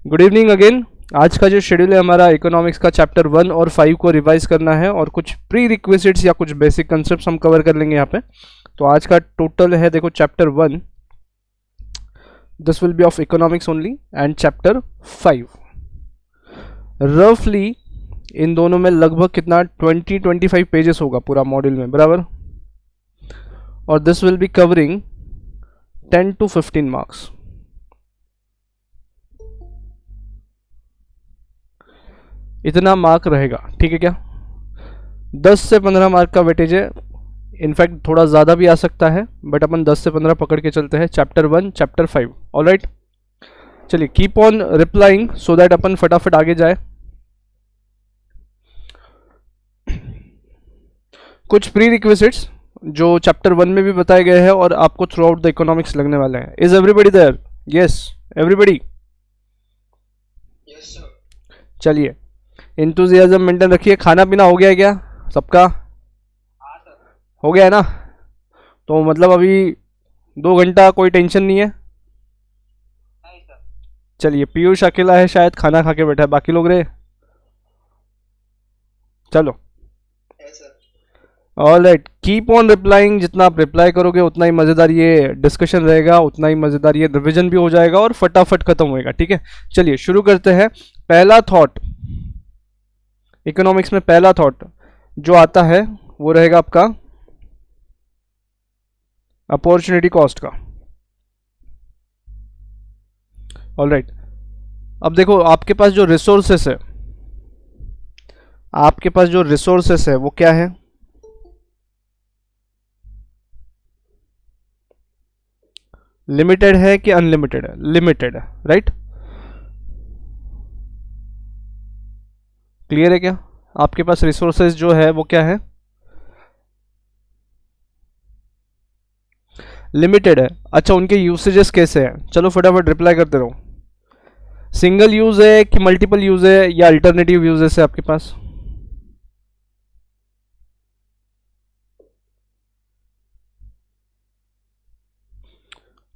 Good evening again. आज का जो शेड्यूल है हमारा इकोनॉमिक्स का चैप्टर 1 और 5 को रिवाइज करना है और कुछ प्री रिक्विजिट्स या कुछ बेसिक कंसेप्ट्स हम कवर कर लेंगे यहाँ पे। तो आज का टोटल है देखो chapter 1 this will B of economics only and chapter 5 रफली इन दोनों में लगभग कितना 20-25 पेजेस होगा पूरा मॉड्यूल में, बराबर। और this will be covering 10 to 15 marks. इतना मार्क रहेगा, ठीक है क्या। 10 से 15 मार्क का वेटेज है, इनफैक्ट थोड़ा ज़्यादा भी आ सकता है, बट अपन 10 से 15 पकड़ के चलते हैं। Chapter 1 chapter 5, alright. चलिए keep on replying so that अपन फटाफट आगे जाए। कुछ प्री रिक्विजिट्स जो चैप्टर 1 में भी बताए गए हैं और आपको थ्रू आउट द इकोनॉमिक्स लगने वाले हैं। Is everybody there? Yes everybody. चलिए इंथुजियाज्म मेंटेन रखिए। खाना पीना हो गया है क्या सबका? हो गया है ना? तो मतलब अभी 2 घंटा कोई टेंशन नहीं है। चलिए पीयूष अकेला है शायद, खाना खा के बैठा है, बाकी लोग रहे। चलो ऑलराइट, कीप ऑन रिप्लाइंग। जितना आप रिप्लाई करोगे उतना ही मज़ेदार ये डिस्कशन रहेगा, उतना ही मज़ेदार ये रिविजन भी हो जाएगा और फटाफट खत्म होएगा, ठीक है। चलिए शुरू करते हैं। पहला थॉट इकोनॉमिक्स में, पहला थॉट जो आता है वो रहेगा आपका अपॉर्चुनिटी कॉस्ट का। ऑलराइट, अब देखो आपके पास जो रिसोर्सेस है, आपके पास जो रिसोर्सेस है वो क्या है? लिमिटेड है कि अनलिमिटेड है? लिमिटेड है, राइट। क्लियर है क्या? आपके पास रिसोर्सेज जो है वो क्या है? लिमिटेड है। अच्छा, उनके यूसेजेस कैसे हैं? चलो फटाफट रिप्लाई करते रहो। सिंगल यूज है कि मल्टीपल यूज है या अल्टरनेटिव यूजेस है आपके पास?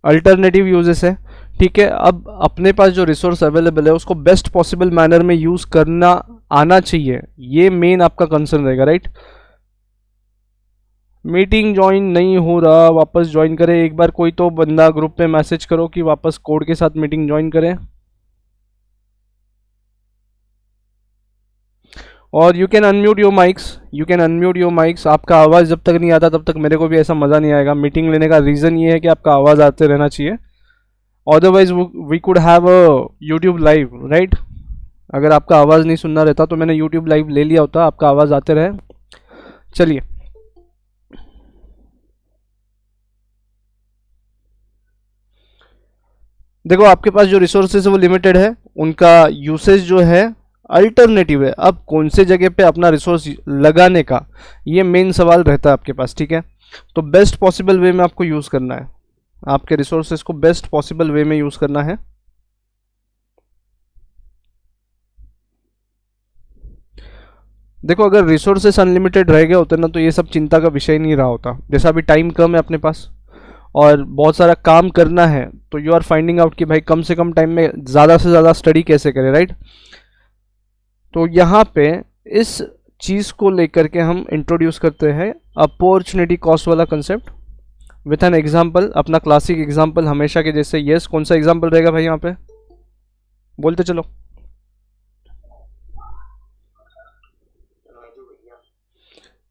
अल्टरनेटिव यूजेस है, ठीक है। अब अपने पास जो रिसोर्स अवेलेबल है उसको बेस्ट पॉसिबल मैनर में यूज करना आना चाहिए, ये मेन आपका कंसर्न रहेगा, राइट। मीटिंग ज्वाइन नहीं हो रहा, वापस ज्वाइन करें एक बार। कोई तो बंदा ग्रुप पे मैसेज करो कि वापस कोड के साथ मीटिंग ज्वाइन करें। और you can unmute your mics, you can unmute your mics. आपका आवाज़ जब तक नहीं आता तब तक मेरे को भी ऐसा मज़ा नहीं आएगा। मीटिंग लेने का रीज़न ये है कि आपका आवाज़ आते रहना चाहिए, otherwise we could have a YouTube live, right. अगर आपका आवाज़ नहीं सुनना रहता तो मैंने यूट्यूब लाइव ले लिया होता, आपका आवाज़ आते रहे। चलिए देखो आपके पास जो रिसोर्सेज है वो लिमिटेड है, उनका यूसेज जो है अल्टरनेटिव है। अब कौन से जगह पे अपना रिसोर्स लगाने का, ये मेन सवाल रहता है आपके पास, ठीक है। तो बेस्ट पॉसिबल वे में आपको यूज़ करना है, आपके रिसोर्सेज को बेस्ट पॉसिबल वे में यूज़ करना है। देखो अगर रिसोर्सेस अनलिमिटेड रह गए होते ना तो ये सब चिंता का विषय नहीं रहा होता। जैसा अभी टाइम कम है अपने पास और बहुत सारा काम करना है, तो यू आर फाइंडिंग आउट कि भाई कम से कम टाइम में ज़्यादा से ज़्यादा स्टडी कैसे करें, राइट। तो यहाँ पे इस चीज़ को लेकर के हम इंट्रोड्यूस करते हैं अपॉर्चुनिटी कॉस्ट वाला कंसेप्ट विथ एन एग्जाम्पल, अपना क्लासिक एग्जाम्पल हमेशा के जैसे। यस, कौन सा एग्जाम्पल रहेगा भाई यहाँ पे? बोलते चलो।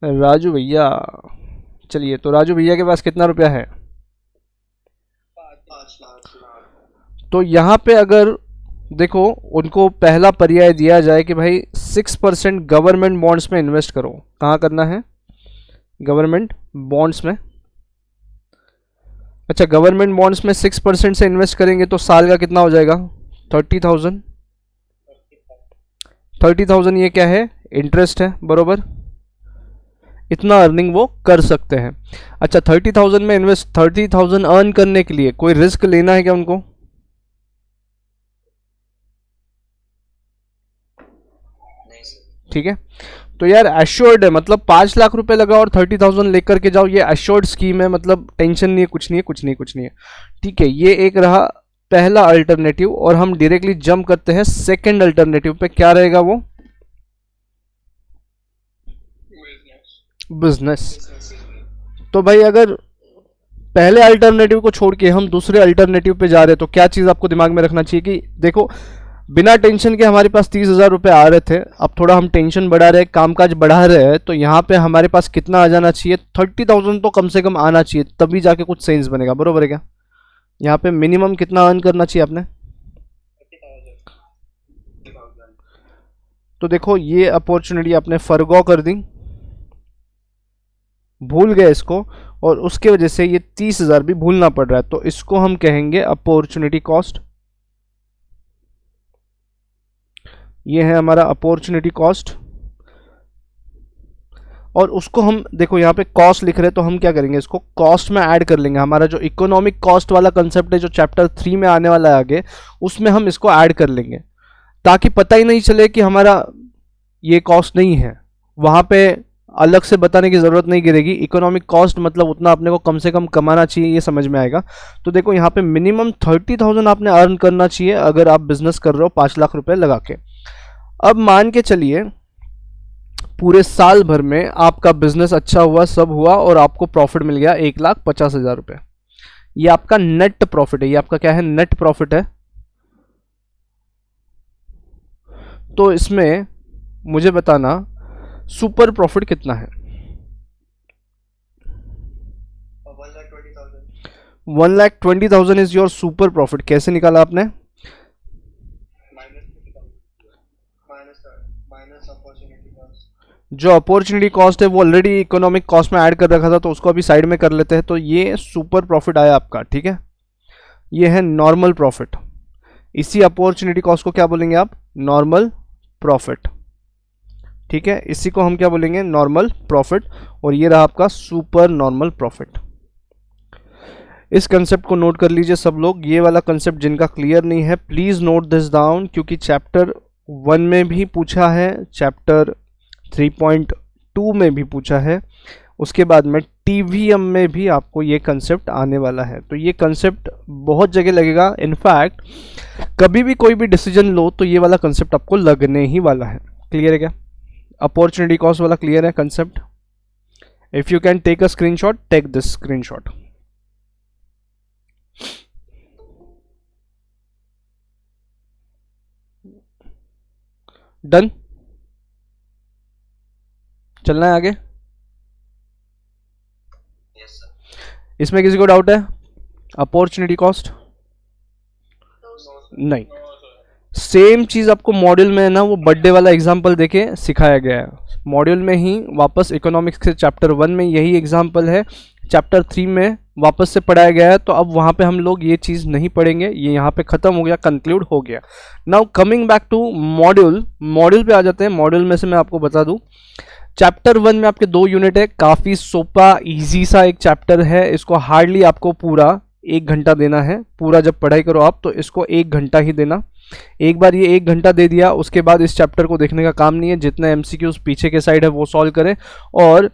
राजू भैया। चलिए, तो राजू भैया के पास कितना रुपया है? 5 लाख। तो यहाँ पे अगर देखो उनको पहला पर्याय दिया जाए कि भाई 6% गवर्नमेंट बॉन्ड्स में इन्वेस्ट करो। कहाँ करना है? गवर्नमेंट बॉन्ड्स में। अच्छा, गवर्नमेंट बॉन्ड्स में 6% से इन्वेस्ट करेंगे तो साल का कितना हो जाएगा? 30,000। 30,000 ये क्या है? इंटरेस्ट है, बरोबर। इतना अर्निंग वो कर सकते हैं। अच्छा, 30,000 में इन्वेस्ट, 30,000 अर्न करने के लिए कोई रिस्क लेना है क्या उनको? ठीक है, तो यार एश्योर्ड है, मतलब 5 लाख रुपए लगा और 30,000 लेकर के जाओ, ये एश्योर्ड स्कीम है, मतलब टेंशन नहीं है, कुछ नहीं है, कुछ नहीं है, कुछ नहीं है। ठीक है, ये एक रहा पहला अल्टरनेटिव और हम डायरेक्टली जंप करते हैं सेकंड अल्टरनेटिव पे। क्या रहेगा वो? बिजनेस। तो भाई अगर पहले अल्टरनेटिव को छोड़ के हम दूसरे अल्टरनेटिव पे जा रहे हैं तो क्या चीज़ आपको दिमाग में रखना चाहिए कि देखो बिना टेंशन के हमारे पास 30,000 रुपये आ रहे थे, अब थोड़ा हम टेंशन बढ़ा रहे हैं, कामकाज बढ़ा रहे हैं, तो यहाँ पे हमारे पास कितना आ जाना चाहिए? 30,000 तो कम से कम आना चाहिए, तभी जाके कुछ सेंस बनेगा। बरोबर है क्या? यहाँ पे मिनिमम कितना अर्न करना चाहिए आपने? तो देखो ये अपॉर्चुनिटी आपने फरगो कर दी, भूल गए इसको, और उसके वजह से ये 30,000 भी भूलना पड़ रहा है, तो इसको हम कहेंगे अपॉर्चुनिटी कॉस्ट। ये है हमारा अपॉर्चुनिटी कॉस्ट, और उसको हम देखो यहाँ पे कॉस्ट लिख रहे हैं तो हम क्या करेंगे, इसको कॉस्ट में ऐड कर लेंगे। हमारा जो इकोनॉमिक कॉस्ट वाला कंसेप्ट है जो चैप्टर 3 में आने वाला है आगे, उसमें हम इसको ऐड कर लेंगे, ताकि पता ही नहीं चले कि हमारा ये कॉस्ट नहीं है, वहाँ पे अलग से बताने की ज़रूरत नहीं गिरेगी। इकोनॉमिक कॉस्ट मतलब उतना अपने को कम से कम कमाना चाहिए, ये समझ में आएगा। तो देखो यहाँ पे मिनिमम 30,000 आपने अर्न करना चाहिए अगर आप बिजनेस कर रहे हो 5 लाख रुपए लगा के। अब मान के चलिए पूरे साल भर में आपका बिजनेस अच्छा हुआ, सब हुआ, और आपको प्रॉफिट मिल गया 1,50,000 रुपये। ये आपका नेट प्रॉफिट है, ये आपका क्या है? नेट प्रॉफिट है। तो इसमें मुझे बताना सुपर प्रॉफिट कितना है? 1,20,000 इज योर सुपर प्रॉफिट। कैसे निकाला आपने? जो अपॉर्चुनिटी कॉस्ट है वो ऑलरेडी इकोनॉमिक कॉस्ट में ऐड कर रखा था, तो उसको अभी साइड में कर लेते हैं। तो ये सुपर प्रॉफिट आया आपका, ठीक है। ये है नॉर्मल प्रॉफिट। इसी अपॉर्चुनिटी कॉस्ट को क्या बोलेंगे आप? नॉर्मल प्रॉफिट, ठीक है। इसी को हम क्या बोलेंगे? Normal profit. और ये रहा आपका सुपर नॉर्मल प्रॉफिट। इस कंसेप्ट को नोट कर लीजिए सब लोग। ये वाला कंसेप्ट जिनका क्लियर नहीं है प्लीज नोट दिस डाउन, क्योंकि चैप्टर 1 में भी पूछा है, चैप्टर 3.2 में भी पूछा है, उसके बाद में टीवीएम में भी आपको ये कंसेप्ट आने वाला है। तो ये कंसेप्ट बहुत जगह लगेगा। इनफैक्ट कभी भी कोई भी डिसीजन लो तो ये वाला कंसेप्ट आपको लगने ही वाला है। क्लियर है क्या? अपॉर्चुनिटी कॉस्ट वाला क्लियर है concept? If you can take a screenshot, take this screenshot. Done? चलना है आगे? Yes sir. इसमें किसी को डाउट है? Opportunity cost? नहीं। सेम चीज आपको मॉड्यूल में है ना, वो बर्थडे वाला एग्जांपल देके सिखाया गया है। मॉड्यूल में ही वापस इकोनॉमिक्स के चैप्टर 1 में यही एग्जांपल है, चैप्टर 3 में वापस से पढ़ाया गया है। तो अब वहाँ पे हम लोग ये चीज़ नहीं पढ़ेंगे, ये यहाँ पे ख़त्म हो गया, कंक्लूड हो गया। Now coming back to module, module पे आ जाते हैं। मॉड्यूल में से मैं आपको बता दूँ, चैप्टर 1 में आपके 2 यूनिट है, काफ़ी सोपा इजी सा एक चैप्टर है। इसको हार्डली आपको पूरा 1 घंटा देना है। पूरा जब पढ़ाई करो आप तो इसको 1 घंटा ही देना। एक बार ये 1 घंटा दे दिया, उसके बाद इस चैप्टर को देखने का काम नहीं है। जितने एमसीक्यूज पीछे के साइड है वो सॉल्व करें, और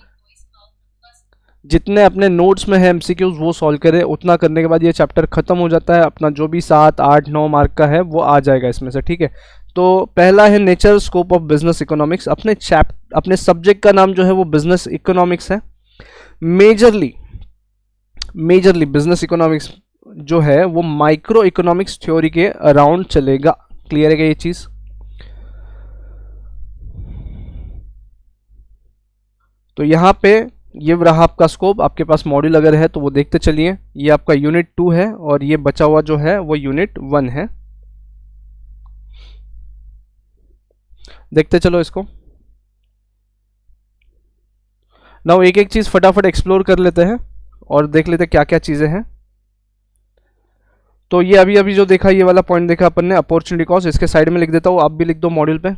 जितने अपने नोट्स में है एमसीक्यूज वो सॉल्व करें। उतना करने के बाद ये चैप्टर खत्म हो जाता है। अपना जो भी 7, 8, 9 मार्क का है वो आ जाएगा इसमें से, ठीक है। तो पहला है nature scope of business economics. अपने सब्जेक्ट का नाम जो है वो बिजनेस इकोनॉमिक्स है। मेजरली बिजनेस इकोनॉमिक्स जो है वो माइक्रो इकोनॉमिक्स थ्योरी के अराउंड चलेगा। क्लियर है क्या ये चीज? तो यहां पे ये रहा आपका स्कोप। आपके पास मॉड्यूल अगर है तो वो देखते चलिए। ये आपका यूनिट 2 है और ये बचा हुआ जो है वो यूनिट 1 है। देखते चलो इसको। नाउ एक एक चीज फटाफट एक्सप्लोर कर लेते हैं और देख लेते हैं क्या क्या चीजें हैं। तो ये अभी जो देखा, ये वाला पॉइंट देखा अपन ने, अपॉर्चुनिटी कॉस्ट, इसके साइड में लिख देता हूं, आप भी लिख दो मॉड्यूल पे।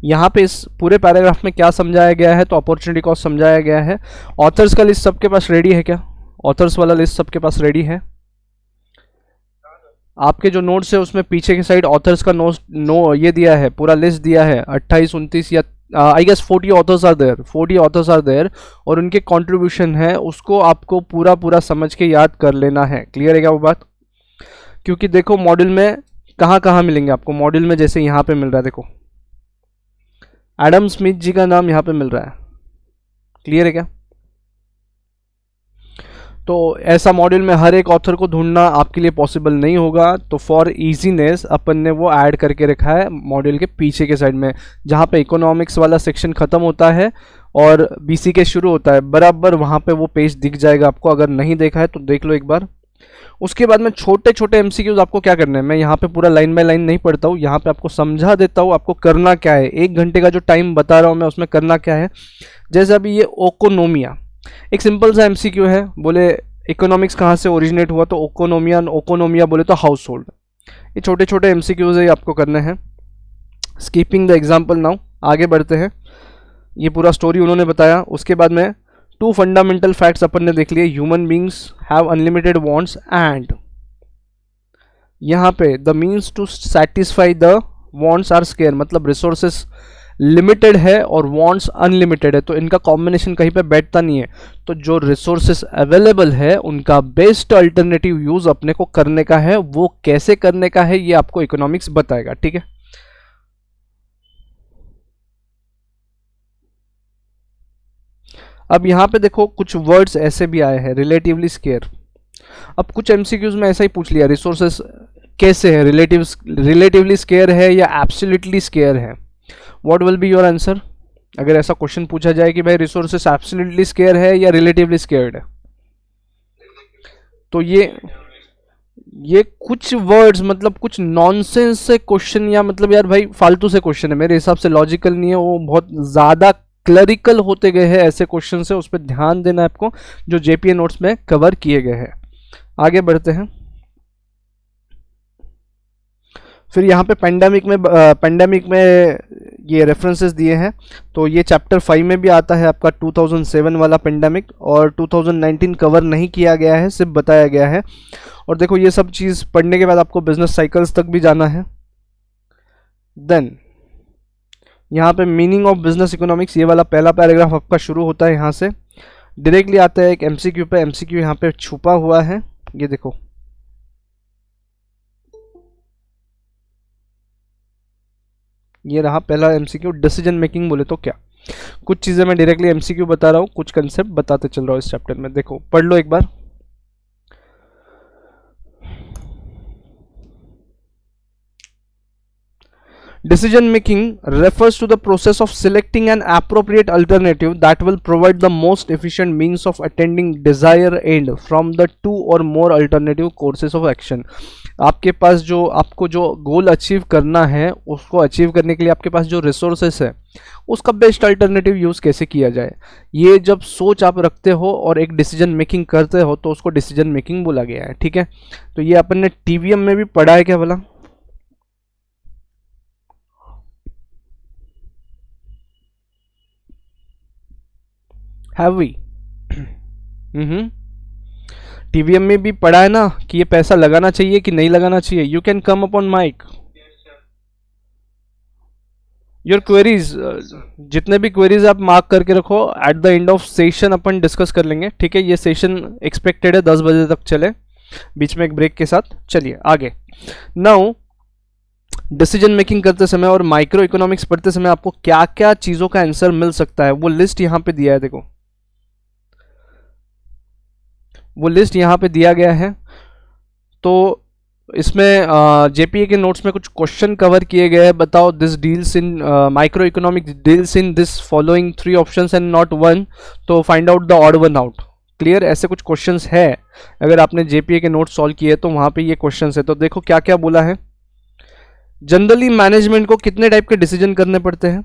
यहाँ पे इस पूरे पैराग्राफ में क्या समझाया गया है? तो अपॉर्चुनिटी कॉस्ट समझाया गया है। ऑथर्स का लिस्ट सबके पास रेडी है क्या? ऑथर्स वाला लिस्ट सबके पास रेडी है? आपके जो नोट्स है उसमें पीछे की साइड ऑथर्स का ये दिया है, पूरा लिस्ट दिया है, 28, 29 या I guess 40 authors are there, 40 authors are there, और उनके कंट्रीब्यूशन है उसको आपको पूरा पूरा समझ के याद कर लेना है। क्लियर है क्या वो बात? क्योंकि देखो मॉड्यूल में कहाँ कहाँ मिलेंगे आपको, मॉड्यूल में जैसे यहाँ पे मिल रहा है, देखो एडम स्मिथ जी का नाम यहाँ पे मिल रहा है। क्लियर है क्या? तो ऐसा मॉड्यूल में हर एक ऑथर को ढूंढना आपके लिए पॉसिबल नहीं होगा, तो फॉर इजीनेस अपन ने वो ऐड करके रखा है मॉड्यूल के पीछे के साइड में, जहाँ पे इकोनॉमिक्स वाला सेक्शन खत्म होता है और बीसी के शुरू होता है, बराबर वहाँ पे वो पेज दिख जाएगा आपको। अगर नहीं देखा है तो देख लो एक बार। उसके बाद में छोटे छोटे एमसीक्यूज आपको क्या करना है, मैं यहाँ पे पूरा लाइन बाय लाइन नहीं पढ़ता हूँ, यहाँ पे आपको समझा देता हूँ आपको करना क्या है। 1 घंटे का जो टाइम बता रहा हूँ मैं उसमें करना क्या है। जैसे अभी ये ओकोनोमिया एक सिंपल सा एमसीक्यू है, बोले इकोनॉमिक्स कहाँ से ओरिजिनेट हुआ, तो ओकोनोमिया, ओकोनोमिया बोले तो हाउस होल्ड। ये छोटे छोटे एमसीक्यूज है, ये आपको करने हैं। स्कीपिंग द एग्जाम्पल नाउ, आगे बढ़ते हैं। ये पूरा स्टोरी उन्होंने बताया। उसके बाद में 2 फंडामेंटल फैक्ट्स अपन ने देख लिए। Human beings have unlimited wants and यहाँ पे the means to satisfy the wants are scarce, मतलब रिसोर्सेस लिमिटेड है और वांट्स अनलिमिटेड है, तो इनका कॉम्बिनेशन कहीं पे बैठता नहीं है। तो जो रिसोर्सेस अवेलेबल है उनका बेस्ट अल्टरनेटिव यूज अपने को करने का है। वो कैसे करने का है ये आपको इकोनॉमिक्स बताएगा। ठीक है, अब यहां पे देखो कुछ वर्ड्स ऐसे भी आए हैं, रिलेटिवली स्केयर। अब कुछ एमसीक्यूज में ऐसा ही पूछ लिया, रिसोर्सेस कैसे है, रिलेटिवली स्केयर है या एब्सोल्युटली स्केयर है। What will be your answer? अगर ऐसा क्वेश्चन पूछा जाए कि भाई रिसोर्सेस एब्सोल्युटली स्केयर है या रिलेटिवली स्केयर्ड है, तो ये कुछ वर्ड्स मतलब कुछ नॉनसेंस से क्वेश्चन, या मतलब यार भाई फालतू से क्वेश्चन है, मेरे हिसाब से लॉजिकल नहीं है, वो बहुत ज़्यादा क्लरिकल होते गए हैं ऐसे क्वेश्चन से। उस पर ध्यान देना है आपको, जो जेपीए नोट्स में कवर किए गए हैं। आगे बढ़ते हैं। फिर यहाँ पे पेंडेमिक में ये रेफरेंसेस दिए हैं, तो ये चैप्टर 5 में भी आता है आपका 2007 वाला पेंडेमिक, और 2019 कवर नहीं किया गया है, सिर्फ बताया गया है। और देखो ये सब चीज़ पढ़ने के बाद आपको बिजनेस साइकिल्स तक भी जाना है। देन यहाँ पे मीनिंग ऑफ बिजनेस इकोनॉमिक्स, ये वाला पहला पैराग्राफ आपका शुरू होता है, यहाँ से डायरेक्टली आता है एक एमसीक्यू पे। एमसीक्यू यहाँ पे छुपा हुआ है, ये देखो। ये रहा पहला एमसीक्यू, डिसीजन मेकिंग बोले तो क्या। कुछ चीजें मैं डायरेक्टली एमसीक्यू बता रहा हूँ, कुछ कंसेप्ट बताते चल रहा हूँ इस चैप्टर में। देखो पढ़ लो एक बार। Decision making refers to the process of selecting an appropriate alternative that will provide the most efficient means of attaining desired end from the 2 or more alternative courses of action। आपके पास जो आपको जो goal achieve करना है, उसको achieve करने के लिए आपके पास जो रिसोर्सेस है उसका बेस्ट अल्टरनेटिव यूज़ कैसे किया जाए, ये जब सोच आप रखते हो और एक डिसीजन मेकिंग करते हो तो उसको डिसीजन मेकिंग बोला गया है। ठीक है, तो ये अपन ने टीवीएम में भी पढ़ा है क्या भला? Have we? टीवीएम में भी पढ़ा है ना कि ये पैसा लगाना चाहिए कि नहीं लगाना चाहिए। You can come up on mic. Your queries, जितने भी क्वेरीज आप मार्क करके रखो, at the end of session अपन डिस्कस कर लेंगे। ठीक है, ये सेशन एक्सपेक्टेड है 10 बजे तक चले, बीच में एक ब्रेक के साथ। चलिए आगे। नाउ डिसीजन मेकिंग करते समय और माइक्रो इकोनॉमिक्स पढ़ते समय आपको क्या क्या चीजों का आंसर मिल सकता है, वो लिस्ट यहां पे दिया है। देखो वो लिस्ट यहाँ पे दिया गया है। तो इसमें जेपीए के नोट्स में कुछ क्वेश्चन कवर किए गए हैं। बताओ, this deals in micro economics deals in this following 3 options and not 1, तो find out the odd one out. Clear, ऐसे कुछ क्वेश्चंस है। अगर आपने जेपीए के नोट्स सॉल्व किए तो वहाँ पे ये क्वेश्चंस है। तो देखो क्या क्या बोला है। जनरली मैनेजमेंट को कितने टाइप के डिसीजन करने पड़ते हैं?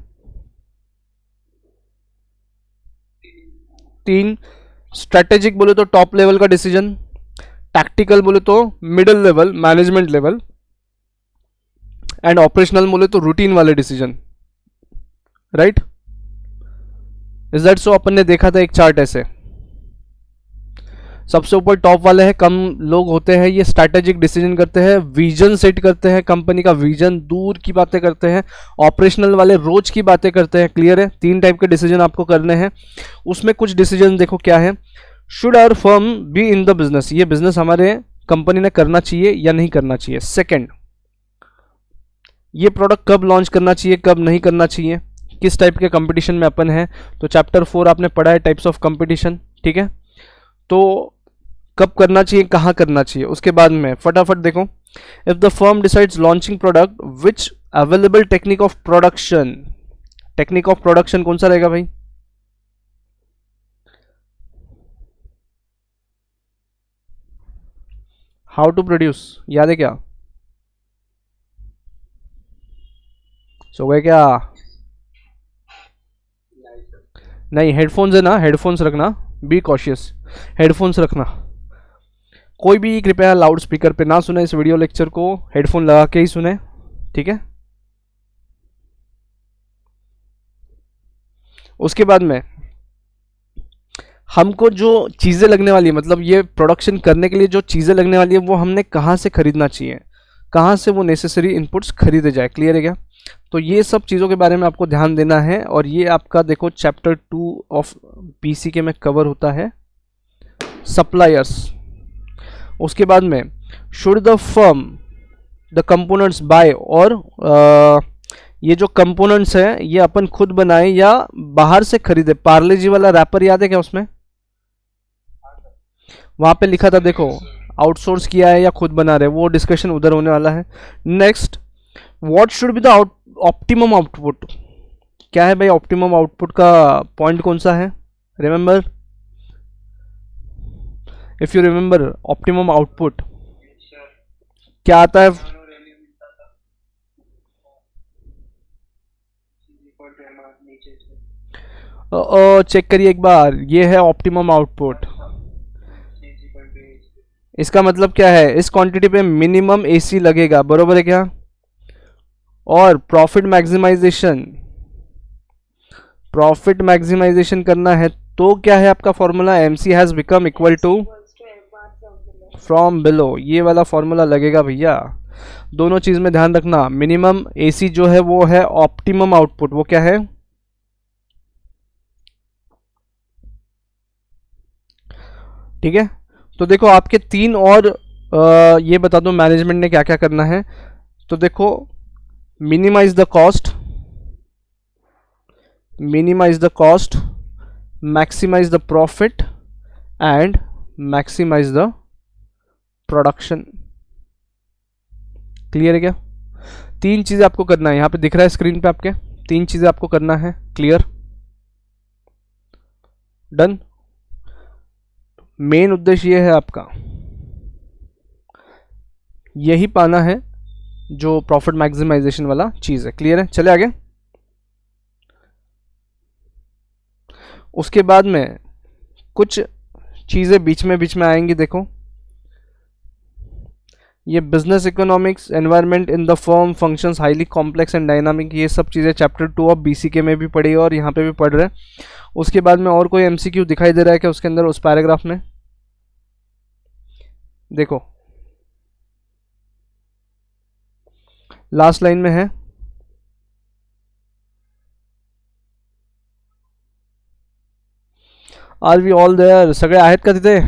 3। स्ट्रेटेजिक बोले तो टॉप लेवल का डिसीजन, टैक्टिकल बोले तो middle level management level, and operational बोले तो रूटीन वाले decision. Right, is that so? अपन ने देखा था एक चार्ट ऐसे। सबसे ऊपर टॉप वाले हैं, कम लोग होते हैं, ये स्ट्रैटेजिक डिसीजन करते हैं, विजन सेट करते हैं, कंपनी का विजन, दूर की बातें करते हैं, ऑपरेशनल वाले रोज की बातें करते हैं। क्लियर है? 3 टाइप के डिसीजन आपको करने हैं। उसमें कुछ डिसीजन देखो क्या है। Should our firm be in the business, ये बिजनेस हमारे कंपनी ने करना चाहिए या नहीं करना चाहिए। सेकंड, ये प्रोडक्ट कब लॉन्च करना चाहिए, कब नहीं करना चाहिए, किस टाइप के कंपटीशन में अपन है। तो चैप्टर 4 आपने पढ़ा है, टाइप्स ऑफ कंपटीशन। ठीक है, तो कब करना चाहिए, कहाँ करना चाहिए। उसके बाद में फटाफट देखो, if the firm decides launching product which available technique of production, technique of production कौन सा रहेगा भाई? हाउ टू प्रोड्यूस, याद है क्या? सो गए क्या? नहीं सर। नहीं, हेडफोन्स है ना, हेडफोन्स रखना, बी कॉशियस, हेडफोन्स रखना। कोई भी कृपया लाउड स्पीकर पे ना सुने इस वीडियो लेक्चर को, हेडफोन लगा के ही सुने। ठीक है, उसके बाद में हमको जो चीज़ें लगने वाली है, मतलब ये प्रोडक्शन करने के लिए जो चीज़ें लगने वाली है, वो हमने कहाँ से खरीदना चाहिए, कहाँ से वो नेसेसरी इनपुट्स खरीदे जाए। क्लियर है क्या? तो ये सब चीज़ों के बारे में आपको ध्यान देना है, और ये आपका देखो चैप्टर 2 ऑफ पीसीके में कवर होता है, सप्लायर्स। उसके बाद में should the firm the components buy, और ये जो कंपोनेंट्स हैं ये अपन खुद बनाए या बाहर से खरीदे। पार्ले जी वाला रैपर याद है क्या? उसमें वहां पे लिखा था देखो, आउटसोर्स किया है या खुद बना रहे, वो डिस्कशन उधर होने वाला है। Next, what should be the optimum output, क्या है भाई ऑप्टिमम आउटपुट का पॉइंट कौन सा है? Remember, if you remember optimum output sir क्या आता है? और एलियन मिलता था इक्वल टू एम आर नीचे से चेक करिए एक बार, ये है optimum output. C equal to H. इसका मतलब क्या है? इस क्वांटिटी पे मिनिमम एसी लगेगा, बरोबर है क्या? और प्रॉफिट मैक्सिमाइजेशन, प्रॉफिट मैक्सिमाइजेशन करना है तो क्या है आपका formula? M C has become equal to from below, ये वाला फॉर्मूला लगेगा भैया। दोनों चीज में ध्यान रखना, मिनिमम एसी जो है वो है ऑप्टिमम आउटपुट, वो क्या है? ठीक है, तो देखो आपके 3 और ये बता दो मैनेजमेंट ने क्या क्या करना है। तो देखो, minimize the cost, minimize the cost, maximize the profit and maximize the production। Clear है क्या? 3 चीजें आपको करना है, यहां पे दिख रहा है स्क्रीन पे आपके, 3 चीजें आपको करना है। क्लियर? डन? मेन उद्देश्य ये है आपका, यही पाना है जो प्रॉफिट मैक्सिमाइजेशन वाला चीज है। क्लियर है? चले आगे। उसके बाद में कुछ चीज़ें बीच में आएंगी। देखो, ये business economics, environment in the firm, functions highly complex and dynamic, ये सब चीज़ें चैप्टर 2 ऑफ बीसीके में भी पढ़ी और यहाँ पे भी पढ़ रहे हैं। उसके बाद में और कोई एमसीक्यू दिखाई दे रहा है क्या उसके अंदर, उस पैराग्राफ में? देखो लास्ट लाइन में है, आर वी ऑल देयर, सगळे आहेत का तिथे?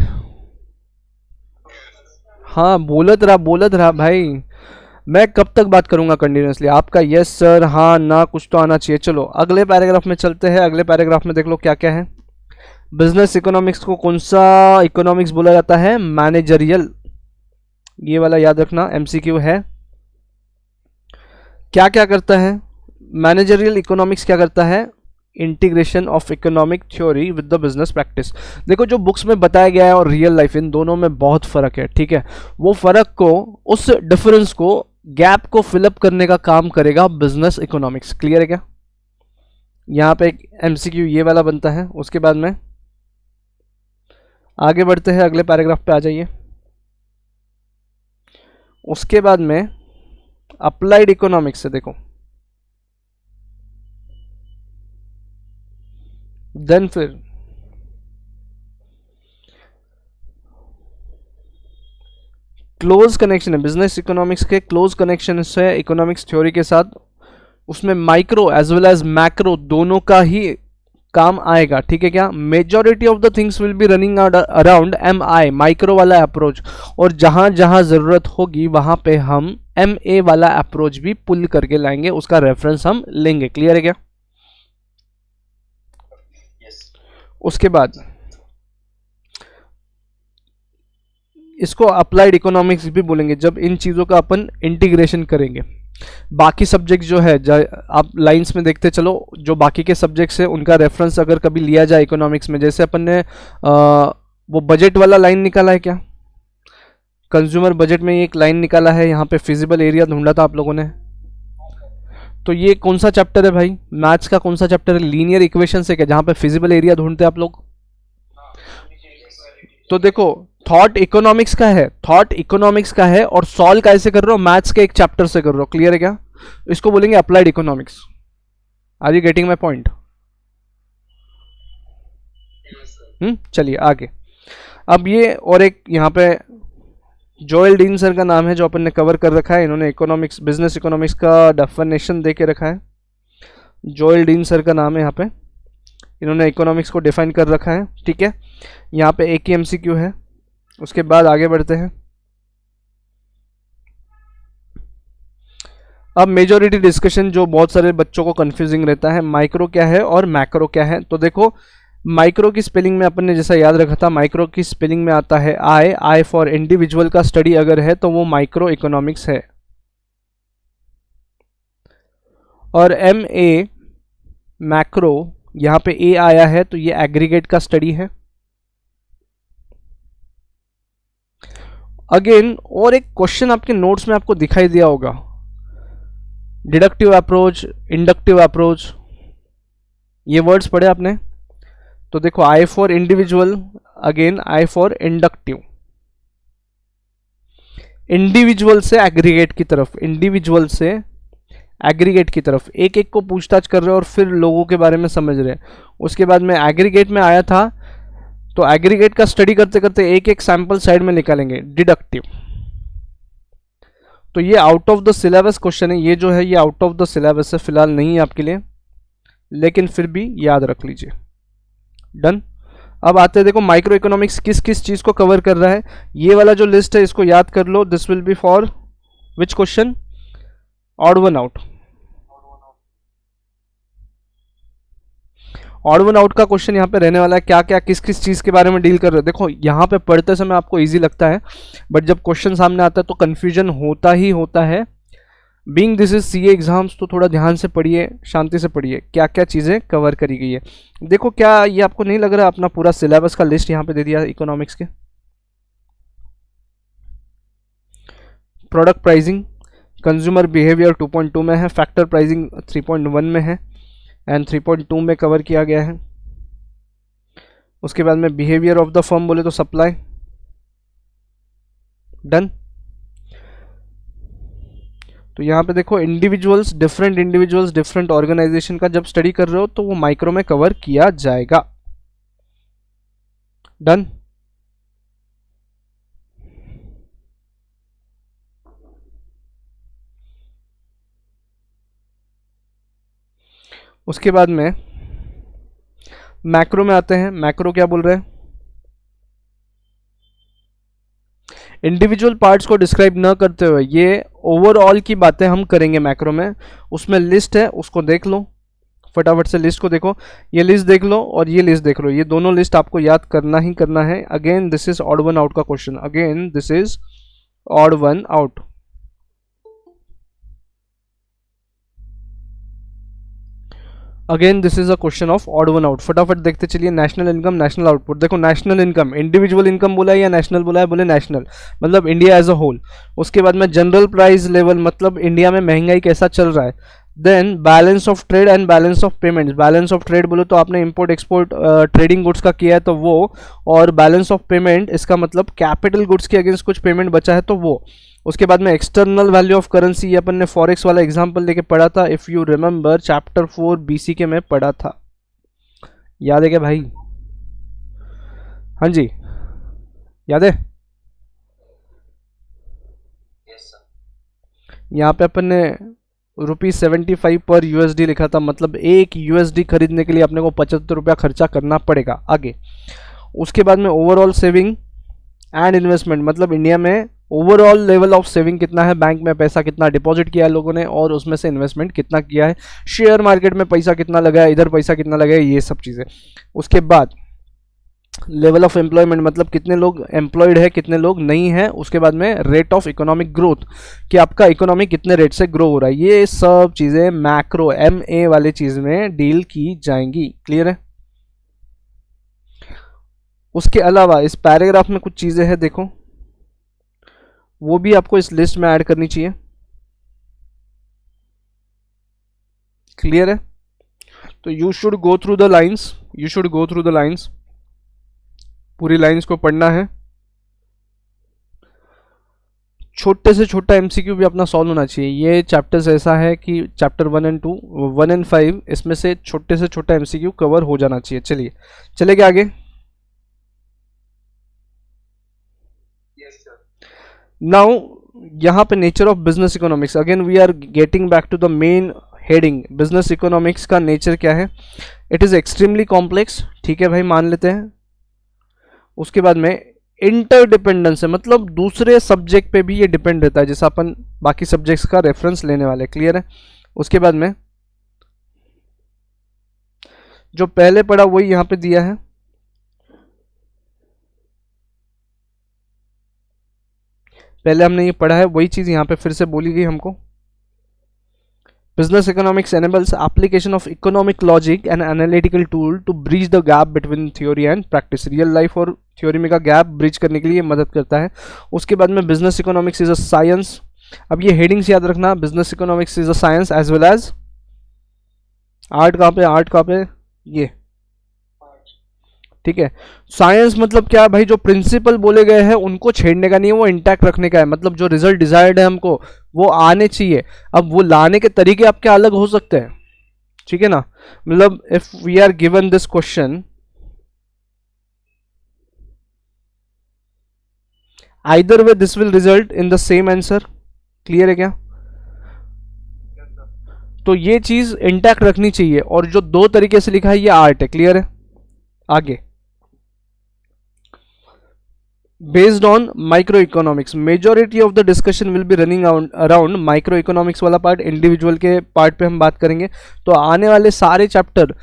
हाँ, बोलत रहा भाई, मैं कब तक बात करूंगा कंटिन्यूसली? आपका यस सर, हाँ ना, कुछ तो आना चाहिए। चलो अगले पैराग्राफ में चलते हैं। अगले पैराग्राफ में देख लो क्या क्या है। बिजनेस इकोनॉमिक्स को कौन सा इकोनॉमिक्स बोला जाता है? मैनेजरियल, ये वाला याद रखना, एमसीक्यू है। क्या क्या करता है मैनेजरियल इकोनॉमिक्स? क्या करता है? Integration of economic theory with the business practice. देखो, जो बुक्स में बताया गया है और रियल लाइफ, इन दोनों में बहुत फर्क है। ठीक है, वो फर्क को, उस डिफरेंस को, गैप को फिलअप करने का काम करेगा बिजनेस इकोनॉमिक्स। क्लियर है क्या? यहाँ पे एक एमसीक्यू ये वाला बनता है। उसके बाद में आगे बढ़ते हैं, अगले पैराग्राफ पे आ जाइए। उसके बाद में अप्लाइड इकोनॉमिक्स से देखो, देन फिर क्लोज कनेक्शन है बिजनेस इकोनॉमिक्स के, क्लोज कनेक्शन है इकोनॉमिक्स थ्योरी के साथ। उसमें micro as well as macro दोनों का ही काम आएगा, ठीक है क्या। Majority of the things will be running around M I, micro वाला अप्रोच, और जहां जहां जरूरत होगी वहां पे हम एम ए वाला अप्रोच भी पुल करके लाएंगे, उसका रेफरेंस हम लेंगे। क्लियर है क्या। उसके बाद इसको अप्लाइड इकोनॉमिक्स भी बोलेंगे जब इन चीज़ों का अपन इंटीग्रेशन करेंगे। बाकी सब्जेक्ट जो है आप लाइंस में देखते चलो, जो बाकी के सब्जेक्ट्स है उनका रेफरेंस अगर कभी लिया जाए इकोनॉमिक्स में, जैसे अपन ने वो बजट वाला लाइन निकाला है क्या, कंज्यूमर बजट में एक लाइन निकाला है, यहाँ पे फिजिबल एरिया ढूंढा था आप लोगों ने। तो ये कौन सा चैप्टर है भाई, मैथ्स का कौन सा चैप्टर है, लीनियर इक्वेशन से क्या, जहाँ पे फिजिबल एरिया ढूंढते आप लोग। तो देखो थॉट इकोनॉमिक्स का है, थॉट इकोनॉमिक्स का है, और सॉल्व कैसे कर रहे हो, मैथ्स के एक चैप्टर से कर रहे हो। क्लियर है क्या। इसको बोलेंगे applied economics. Are you getting my point. चलिए आगे। अब ये और एक यहाँ पे जोएल डीन सर का नाम है जो अपन ने कवर कर रखा है, इन्होंने इकोनॉमिक्स बिजनेस इकोनॉमिक्स का डेफिनेशन दे के रखा है। जोएल डीन सर का नाम है, यहाँ पे इन्होंने इकोनॉमिक्स को डिफाइन कर रखा है, ठीक है। यहाँ पे एक ही एमसीक्यू है, उसके बाद आगे बढ़ते हैं। अब मेजॉरिटी डिस्कशन जो बहुत सारे बच्चों को कंफ्यूजिंग रहता है, माइक्रो क्या है और मैक्रो क्या है। तो देखो माइक्रो की स्पेलिंग में अपन ने जैसा याद रखा था, माइक्रो की स्पेलिंग में आता है आई, आई फॉर इंडिविजुअल का स्टडी अगर है तो वो माइक्रो इकोनॉमिक्स है। और एम ए मैक्रो, यहाँ पे ए आया है तो ये एग्रीगेट का स्टडी है। अगेन और एक क्वेश्चन आपके नोट्स में आपको दिखाई दिया होगा, डिडक्टिव अप्रोच, इंडक्टिव अप्रोच, ये वर्ड्स पढ़े आपने। तो देखो I for individual, again I for inductive, individual से एग्रीगेट की तरफ, इंडिविजुअल से एग्रीगेट की तरफ एक एक को पूछताछ कर रहे हो और फिर लोगों के बारे में समझ रहे हैं। उसके बाद में एग्रीगेट में आया था, तो एग्रीगेट का स्टडी करते करते एक एक सैंपल साइड में निकालेंगे, डिडक्टिव। तो ये out of the syllabus question है, ये जो है ये आउट ऑफ द सिलेबस है, फिलहाल नहीं है आपके लिए, लेकिन फिर भी याद रख लीजिए। डन। अब आते हैं, देखो माइक्रो इकोनॉमिक्स किस किस चीज को कवर कर रहा है, ये वाला जो लिस्ट है इसको याद कर लो। This will be for which question, odd one out. Odd one out का क्वेश्चन यहाँ पे रहने वाला है, क्या क्या किस किस चीज के बारे में डील कर रहे हो। देखो यहाँ पे पढ़ते समय आपको इजी लगता है, बट जब क्वेश्चन सामने आता है तो कंफ्यूजन होता ही होता है। Being this is CA exams, तो थोड़ा ध्यान से पढ़िए, शांति से पढ़िए, क्या क्या चीज़ें कवर करी गई है। देखो क्या ये आपको नहीं लग रहा है, अपना पूरा सिलेबस का लिस्ट यहाँ पे दे दिया इकोनॉमिक्स के। प्रोडक्ट प्राइसिंग, कंज्यूमर बिहेवियर 2.2 में है, फैक्टर प्राइसिंग 3.1 में है, एंड 3.2 में कवर किया गया है। उसके बाद में बिहेवियर ऑफ द फर्म बोले तो सप्लाई। डन। तो यहाँ पे देखो इंडिविजुअल्स, डिफरेंट ऑर्गेनाइजेशन का जब स्टडी कर रहे हो तो वो माइक्रो में कवर किया जाएगा। डन। उसके बाद में मैक्रो में आते हैं। मैक्रो क्या बोल रहे हैं, इंडिविजुअल पार्ट्स को डिस्क्राइब न करते हुए ये ओवरऑल की बातें हम करेंगे मैक्रो में। उसमें लिस्ट है, उसको देख लो, फटाफट से लिस्ट को देखो, ये लिस्ट देख लो और ये लिस्ट देख लो, ये दोनों लिस्ट आपको याद करना ही करना है। Again this is odd one out का question, again this is odd one out. Again this is a question of odd one out. फटाफट देखते चलिए। National income, national output. देखो नेशनल इनकम, इंडिविजुअल इनकम बोला है या नेशनल बोला है, बोले नेशनल, मतलब इंडिया एज अ होल। उसके बाद में जनरल प्राइस लेवल, मतलब इंडिया में महंगाई कैसा चल रहा है। Then balance of trade and balance of payments. Balance of trade बोलो तो आपने इंपोर्ट एक्सपोर्ट ट्रेडिंग गुड्स का किया है तो वो, और बैलेंस ऑफ पेमेंट इसका मतलब कैपिटल गुड्स के अगेंस्ट कुछ पेमेंट बचा है तो वो। उसके बाद में एक्सटर्नल वैल्यू ऑफ करेंसी, ये अपन ने फॉरेक्स वाला एग्जांपल लेके पढ़ा था, if you remember chapter 4 BC के में पढ़ा था, याद है क्या भाई। हाँ जी याद है। यहाँ पे अपन ने ₹75 पर USD लिखा था, मतलब एक USD खरीदने के लिए अपने को 75 रुपया खर्चा करना पड़ेगा। आगे उसके बाद में ओवरऑल सेविंग एंड इन्वेस्टमेंट, मतलब इंडिया में ओवरऑल लेवल ऑफ सेविंग कितना है, बैंक में पैसा कितना डिपॉजिट किया है लोगों ने, और उसमें से इन्वेस्टमेंट कितना किया है, शेयर मार्केट में पैसा कितना लगा है, इधर पैसा कितना लगा है, ये सब चीज़ें। उसके बाद लेवल ऑफ एम्प्लॉयमेंट, मतलब कितने लोग एम्प्लॉयड है कितने लोग नहीं है। उसके बाद में रेट ऑफ इकोनॉमिक ग्रोथ, कि आपका इकोनॉमी कितने रेट से ग्रो हो रहा है। ये सब चीज़ें मैक्रो MA वाले चीज़ में डील की जाएंगी। क्लियर है? उसके अलावा इस पैराग्राफ में कुछ चीज़ें हैं, देखो वो भी आपको इस लिस्ट में ऐड करनी चाहिए। क्लियर है? तो you should go through the lines, पूरी लाइंस को पढ़ना है। छोटे से छोटा MCQ भी अपना सॉल्व होना चाहिए। ये चैप्टर्स ऐसा है कि चैप्टर 1 and 2, 1 and 5, इसमें से छोटे से छोटा MCQ कवर हो जाना चाहिए। चलिए चलेंगे आगे। नाउ यहाँ पे nature of business economics, again we are getting back to the main heading. Business economics का नेचर क्या है? It is extremely complex. ठीक है भाई, मान लेते हैं। उसके बाद में इंटरडिपेंडेंस है, मतलब दूसरे सब्जेक्ट पे भी ये डिपेंड रहता है, जैसा अपन बाकी सब्जेक्ट्स का रेफरेंस लेने वाले। क्लियर है? उसके बाद में जो पहले पढ़ा वही यहाँ पे दिया है। पहले हमने ये पढ़ा है वही चीज़ यहाँ पे फिर से बोली गई हमको। Business economics enables application of economic logic and analytical tool to bridge the gap between theory and practice। Real life और थ्योरी में का गैप ब्रिज करने के लिए मदद करता है। उसके बाद में business economics is a science. अब ये हेडिंग्स याद रखना, business economics is a science as well as art. कहाँ पे ये, ठीक है। साइंस मतलब क्या है भाई? जो प्रिंसिपल बोले गए हैं उनको छेड़ने का नहीं है, वो इंटैक्ट रखने का है। मतलब जो रिजल्ट डिजायर्ड है हमको वो आने चाहिए। अब वो लाने के तरीके आपके अलग हो सकते हैं, ठीक है ना। मतलब if we are given this question, either way this will result in the same answer. Clear है क्या? तो ये चीज इंटैक्ट रखनी चाहिए, और जो दो तरीके से लिखा है ये आर्ट है। क्लियर है? आगे based on microeconomics, majority of the discussion will be running around microeconomics वाला पार्ट। इंडिविजुअल के पार्ट पे हम बात करेंगे। तो आने वाले सारे चैप्टर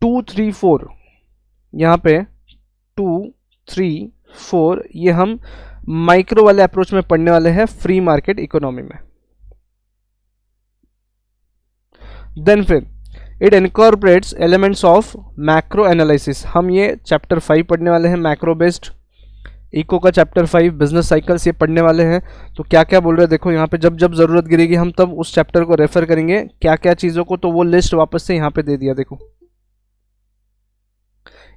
2, 3, 4, यहाँ पे 2, 3, 4 ये हम माइक्रो वाले अप्रोच में पढ़ने वाले हैं फ्री मार्केट इकोनॉमी में। देन फिर it incorporates elements of macro analysis. हम ये चैप्टर 5 पढ़ने वाले हैं, मैक्रो बेस्ड। इको का चैप्टर 5 बिजनेस साइकिल्स ये पढ़ने वाले हैं। तो क्या क्या बोल रहे हैं देखो यहाँ पे, जब जब ज़रूरत गिरेगी हम तब उस चैप्टर को रेफर करेंगे क्या क्या चीज़ों को। तो वो लिस्ट वापस से यहाँ पे दे दिया। देखो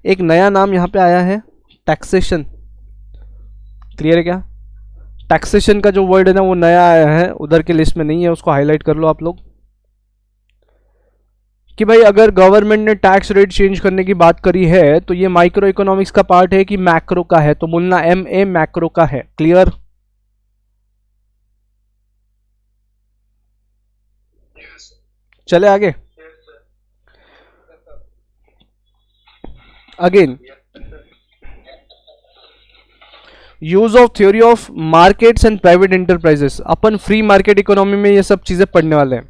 एक नया नाम यहाँ पे आया है, टैक्सेशन। क्लियर है क्या? टैक्सेशन का जो वर्ड है ना वो नया आया है, उधर के लिस्ट में नहीं है, उसको हाईलाइट कर लो आप लोग। कि भाई अगर गवर्नमेंट ने टैक्स रेट चेंज करने की बात करी है तो ये माइक्रो इकोनॉमिक्स का पार्ट है कि मैक्रो का है? तो बोलना MA मैक्रो का है। क्लियर? चले आगे। Again use of theory of markets and private enterprises. Upon free market economy में ये सब चीजें पढ़ने वाले हैं।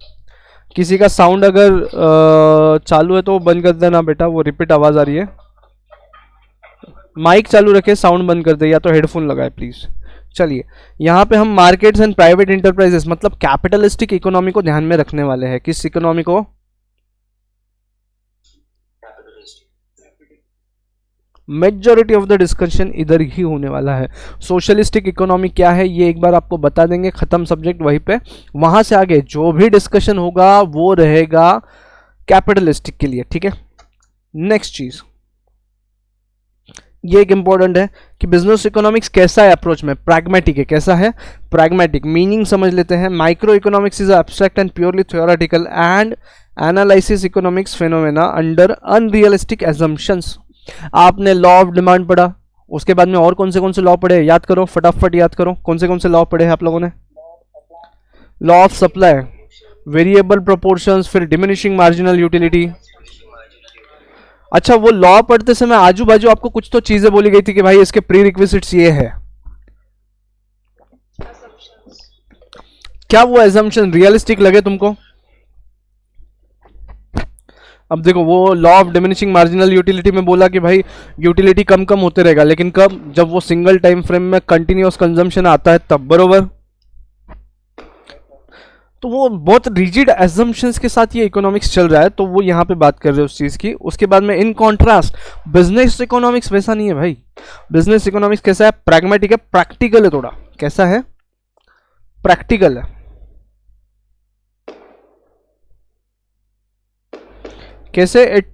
किसी का साउंड अगर चालू है तो बंद कर देना बेटा, वो रिपीट आवाज आ रही है। माइक चालू रखे, साउंड बंद कर दे, या तो हेडफोन लगाए प्लीज। चलिए यहाँ पे हम मार्केट्स एंड प्राइवेट इंटरप्राइजेस मतलब कैपिटलिस्टिक इकोनॉमी को ध्यान में रखने वाले हैं। किस इकोनॉमी को? मेजॉरिटी ऑफ द डिस्कशन इधर ही होने वाला है। सोशलिस्टिक इकोनॉमी क्या है ये एक बार आपको बता देंगे, खत्म सब्जेक्ट वहीं पे। वहां से आगे जो भी डिस्कशन होगा वो रहेगा कैपिटलिस्टिक के लिए, ठीक है। नेक्स्ट चीज ये एक इंपॉर्टेंट है कि बिजनेस इकोनॉमिक्स कैसा है अप्रोच में? प्रैग्मेटिक है। कैसा है? प्रैग्मेटिक। मीनिंग समझ लेते हैं। Micro economics is abstract and purely theoretical and analysis economics phenomena under unrealistic assumptions. आपने लॉ ऑफ डिमांड पढ़ा, उसके बाद में और कौन से लॉ पढ़े? याद करो, फटाफट याद करो, कौन से लॉ पढ़े हैं आप लोगों ने? Law of supply, variable proportions, फिर डिमिनिशिंग मार्जिनल यूटिलिटी। अच्छा, वो लॉ पढ़ते समय आजू बाजू आपको कुछ तो चीजें बोली गई थी कि भाई इसके प्री रिक्विजिट्स ये है, क्या वो एजम्पशन रियलिस्टिक लगे तुमको? अब देखो, वो law of diminishing marginal utility में बोला कि भाई यूटिलिटी कम कम होते रहेगा, लेकिन कब? जब वो सिंगल टाइम फ्रेम में कंटिन्यूअस कंजम्पशन आता है तब, बरोबर? तो वो बहुत रिजिड एजम्पशंस के साथ ये इकोनॉमिक्स चल रहा है, तो वो यहाँ पे बात कर रहे हैं उस चीज़ की। उसके बाद में इन कॉन्ट्रास्ट बिजनेस इकोनॉमिक्स वैसा नहीं है भाई। बिजनेस इकोनॉमिक्स कैसा है? प्रैग्मेटिक है, प्रैक्टिकल है थोड़ा। कैसा है? प्रैक्टिकल है। कैसे? It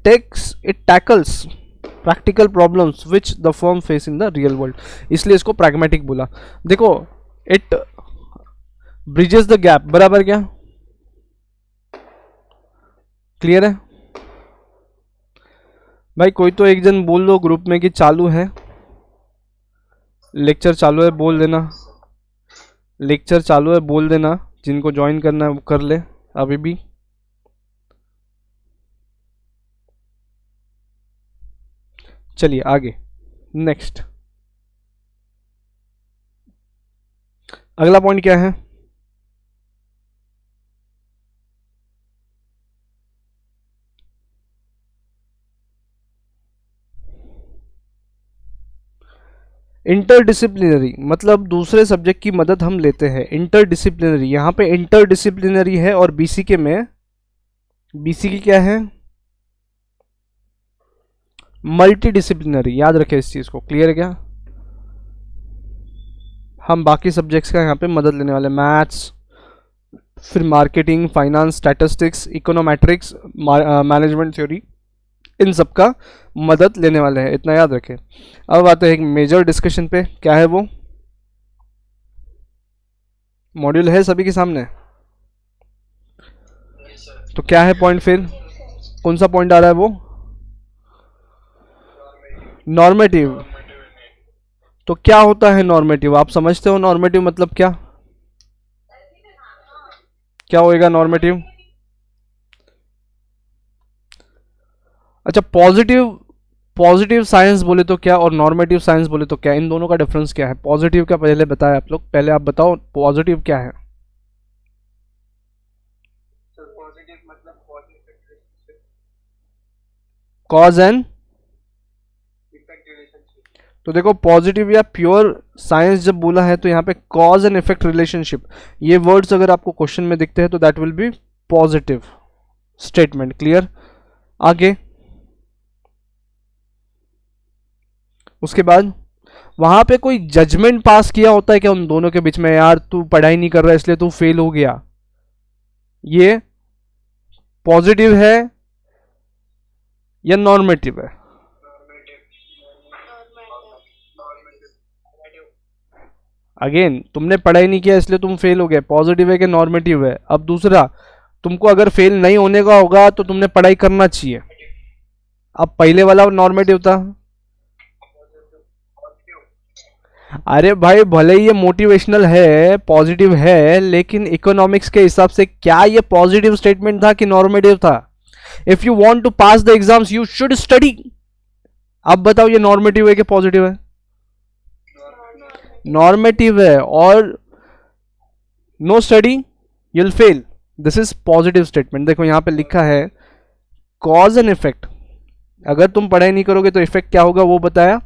tackles practical problems which the firm face in the real world, इसलिए इसको प्रैग्मेटिक बोला। देखो, इट ब्रिजेस द गैप, बराबर क्या? क्लियर है भाई? कोई तो एक जन बोल दो ग्रुप में कि चालू है, लेक्चर चालू है, बोल देना। लेक्चर चालू है बोल देना, जिनको ज्वाइन करना है वो कर ले अभी भी। चलिए आगे, नेक्स्ट अगला पॉइंट क्या है? इंटरडिसिप्लिनरी, मतलब दूसरे सब्जेक्ट की मदद हम लेते हैं। इंटरडिसिप्लिनरी, यहां पे इंटरडिसिप्लिनरी है, और बीसीके में बीसीके क्या है? Multi disciplinary. याद रखें इस चीज को, क्लियर है क्या? हम बाकी सब्जेक्ट्स का यहाँ पे मदद लेने वाले, मैथ्स, फिर marketing, finance, statistics, econometrics, management theory, इन सब का मदद लेने वाले हैं, इतना याद रखें। अब आते हैं एक मेजर डिस्कशन पे। क्या है वो? मॉड्यूल है सभी के सामने? तो क्या है पॉइंट फिर? कौन सा पॉइंट आ रहा है वो? नॉर्मेटिव। तो क्या होता है नॉर्मेटिव? आप समझते हो नॉर्मेटिव मतलब क्या? क्या होएगा नॉर्मेटिव? अच्छा, पॉजिटिव साइंस बोले तो क्या, और नॉर्मेटिव साइंस बोले तो क्या? इन दोनों का डिफरेंस क्या है? पॉजिटिव का पहले बताया आप लोग, पहले आप बताओ पॉजिटिव क्या है? कॉज एंड, तो देखो पॉजिटिव या प्योर साइंस जब बोला है तो यहाँ पे कॉज एंड इफेक्ट रिलेशनशिप, ये वर्ड्स अगर आपको क्वेश्चन में दिखते हैं तो that will be positive statement. Clear? आगे उसके बाद वहां पे कोई जजमेंट पास किया होता है क्या उन दोनों के बीच में? यार तू पढ़ाई नहीं कर रहा इसलिए तू फेल हो गया, ये पॉजिटिव है या नॉर्मेटिव है? अगेन, तुमने पढ़ाई नहीं किया इसलिए तुम फेल हो गए, पॉजिटिव है कि नॉर्मेटिव है? अब दूसरा, तुमको अगर फेल नहीं होने का होगा तो तुमने पढ़ाई करना चाहिए। अब पहले वाला नॉर्मेटिव था। अरे भाई, भले ही ये मोटिवेशनल है, पॉजिटिव है, लेकिन इकोनॉमिक्स के हिसाब से क्या ये पॉजिटिव स्टेटमेंट था कि नॉर्मेटिव था? If you want to pass the exams you should study. अब बताओ ये नॉर्मेटिव है कि पॉजिटिव है? नॉर्मेटिव है, और no study you'll fail, this is positive statement. देखो यहां पे लिखा है कॉज एंड इफेक्ट, अगर तुम पढ़ाई नहीं करोगे तो इफेक्ट क्या होगा वो बताया।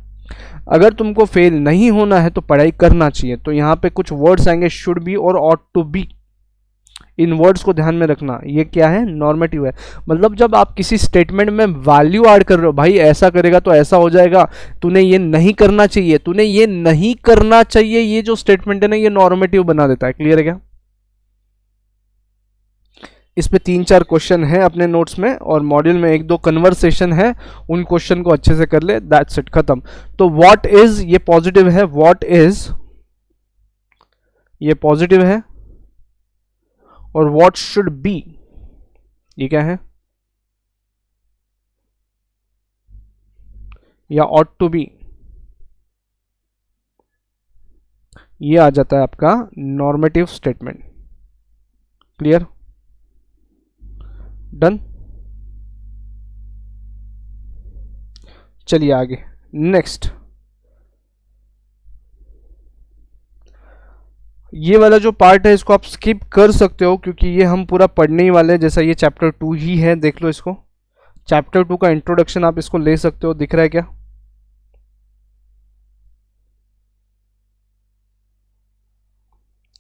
अगर तुमको फेल नहीं होना है तो पढ़ाई करना चाहिए। तो यहाँ पे कुछ वर्ड्स आएंगे, शुड बी और ऑट टू बी, इन वर्ड्स को ध्यान में रखना। ये क्या है? नॉर्मेटिव है। मतलब जब आप किसी स्टेटमेंट में वैल्यू ऐड कर रहे हो, भाई ऐसा करेगा तो ऐसा हो जाएगा, तूने ये नहीं करना चाहिए, तूने ये नहीं करना चाहिए, ये जो स्टेटमेंट है ना, ये नॉर्मेटिव बना देता है। क्लियर है क्या? इस पे 3-4 क्वेश्चन है अपने नोट्स में, और मॉड्यूल में 1-2 कन्वर्सेशन है, उन क्वेश्चन को अच्छे से कर ले, दैट्स इट, खत्म। तो व्हाट इज, ये पॉजिटिव है, व्हाट इज ये पॉजिटिव है, और व्हाट शुड बी ये क्या है? या ऑट टू बी, ये आ जाता है आपका नॉर्मेटिव स्टेटमेंट। क्लियर? डन? चलिए आगे, नेक्स्ट। ये वाला जो पार्ट है इसको आप स्किप कर सकते हो क्योंकि ये हम पूरा पढ़ने ही वाले हैं, जैसा ये चैप्टर 2 ही है, देख लो इसको। चैप्टर 2 का इंट्रोडक्शन आप इसको ले सकते हो, दिख रहा है क्या?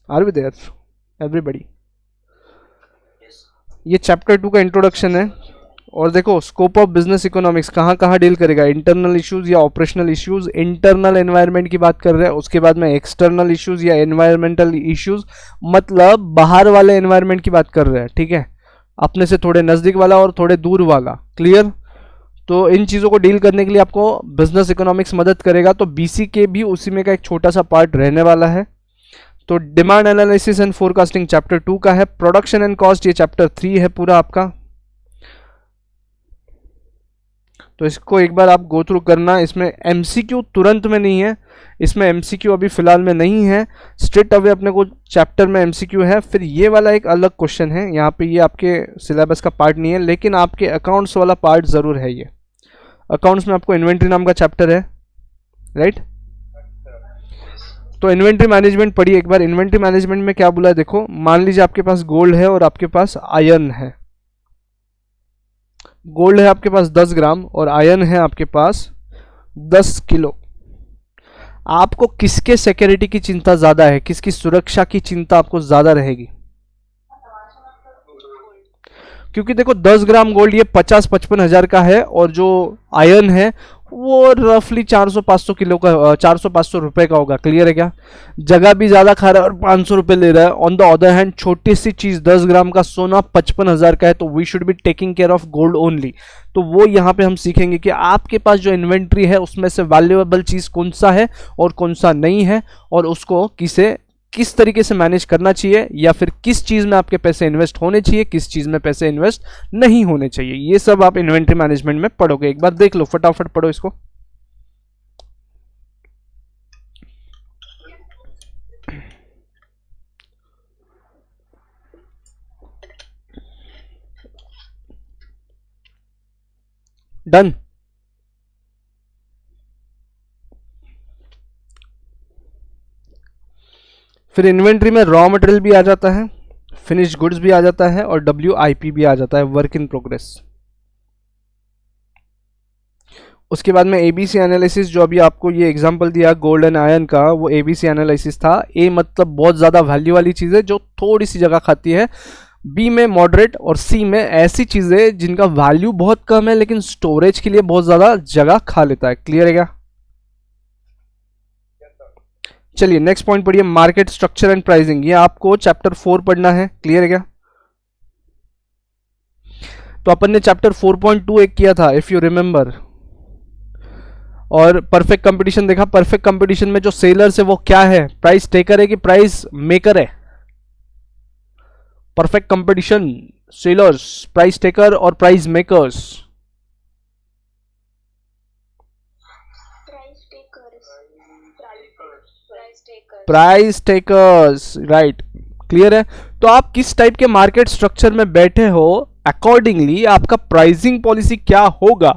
Are we there everybody? ये चैप्टर 2 का इंट्रोडक्शन है। और देखो स्कोप ऑफ बिजनेस इकोनॉमिक्स कहाँ कहाँ डील करेगा, इंटरनल इश्यूज या ऑपरेशनल इश्यूज। इंटरनल एनवायरनमेंट की बात कर रहे हैं, उसके बाद में एक्सटर्नल इश्यूज या एनवायरमेंटल इश्यूज, मतलब बाहर वाले एनवायरनमेंट की बात कर रहे हैं, ठीक है, अपने से थोड़े नज़दीक वाला और थोड़े दूर वाला। क्लियर? तो इन चीज़ों को डील करने के लिए आपको बिजनेस इकोनॉमिक्स मदद करेगा। तो बीसी के भी उसी में का एक छोटा सा पार्ट रहने वाला है। तो demand analysis and forecasting chapter 2 का है। प्रोडक्शन एंड कॉस्ट ये चैप्टर 3 है पूरा आपका। तो इसको एक बार आप गो थ्रू करना। इसमें एमसीक्यू तुरंत में नहीं है, इसमें एमसीक्यू अभी फिलहाल में नहीं है, स्ट्रेट अवे अपने को चैप्टर में एमसीक्यू है। फिर ये वाला एक अलग क्वेश्चन है, यहाँ पे ये आपके सिलेबस का पार्ट नहीं है, लेकिन आपके अकाउंट्स वाला पार्ट ज़रूर है। ये अकाउंट्स में आपको इन्वेंट्री नाम का चैप्टर है, राइट? तो इन्वेंट्री मैनेजमेंट पढ़िए एक बार। इन्वेंट्री मैनेजमेंट में क्या बोला है देखो, मान लीजिए आपके पास गोल्ड है और आपके पास आयरन है। गोल्ड है आपके पास 10 ग्राम और आयरन है आपके पास 10 किलो। आपको किसके सिक्योरिटी की चिंता ज़्यादा है, किसकी सुरक्षा की चिंता आपको ज़्यादा रहेगी? क्योंकि देखो 10 ग्राम गोल्ड ये 50-55 हज़ार का है और जो आयरन है वो रफली 400-500 किलो का 400-500 रुपए का होगा। क्लियर है क्या? जगह भी ज़्यादा खा रहा है और 500 रुपये ले रहा है। ऑन द अदर हैंड छोटी सी चीज़ 10 ग्राम का सोना 55 हज़ार का है, तो we should be taking care of gold only. तो वो यहाँ पे हम सीखेंगे कि आपके पास जो इन्वेंट्री है उसमें से वैल्यूएबल चीज़ कौन सा है और कौन सा नहीं है, और उसको किस तरीके से मैनेज करना चाहिए, या फिर किस चीज़ में आपके पैसे इन्वेस्ट होने चाहिए, किस चीज़ में पैसे इन्वेस्ट नहीं होने चाहिए। ये सब आप इन्वेंट्री मैनेजमेंट में पढ़ोगे। एक बार देख लो, फटाफट पढ़ो इसको। डन? फिर इन्वेंट्री में रॉ मटेरियल भी आ जाता है, फिनिश गुड्स भी आ जाता है और WIP भी आ जाता है, वर्क इन प्रोग्रेस। उसके बाद में ABC एनालिसिस, जो अभी आपको ये एग्जांपल दिया गोल्ड एंड आयरन का, वो ABC एनालिसिस था। A मतलब बहुत ज़्यादा वैल्यू वाली चीज़ है जो थोड़ी सी जगह खाती है, B में मॉडरेट और C में ऐसी चीज़ें जिनका वैल्यू बहुत कम है लेकिन स्टोरेज के लिए बहुत ज़्यादा जगह खा लेता है। क्लियर है क्या? चलिए नेक्स्ट पॉइंट पढ़िए, मार्केट स्ट्रक्चर एंड प्राइसिंग। ये आपको चैप्टर 4 पढ़ना है। क्लियर है क्या? तो अपन ने चैप्टर 4.2 एक किया था इफ यू रिमेंबर, और परफेक्ट कंपटीशन देखा। परफेक्ट कंपटीशन में जो सेलर्स है वो क्या है, प्राइस टेकर है कि प्राइस मेकर है? Perfect competition, sellers, price taker और price makers. Price takers, right. Clear है? तो आप किस टाइप के मार्केट स्ट्रक्चर में बैठे हो, अकॉर्डिंगली आपका प्राइसिंग पॉलिसी क्या होगा,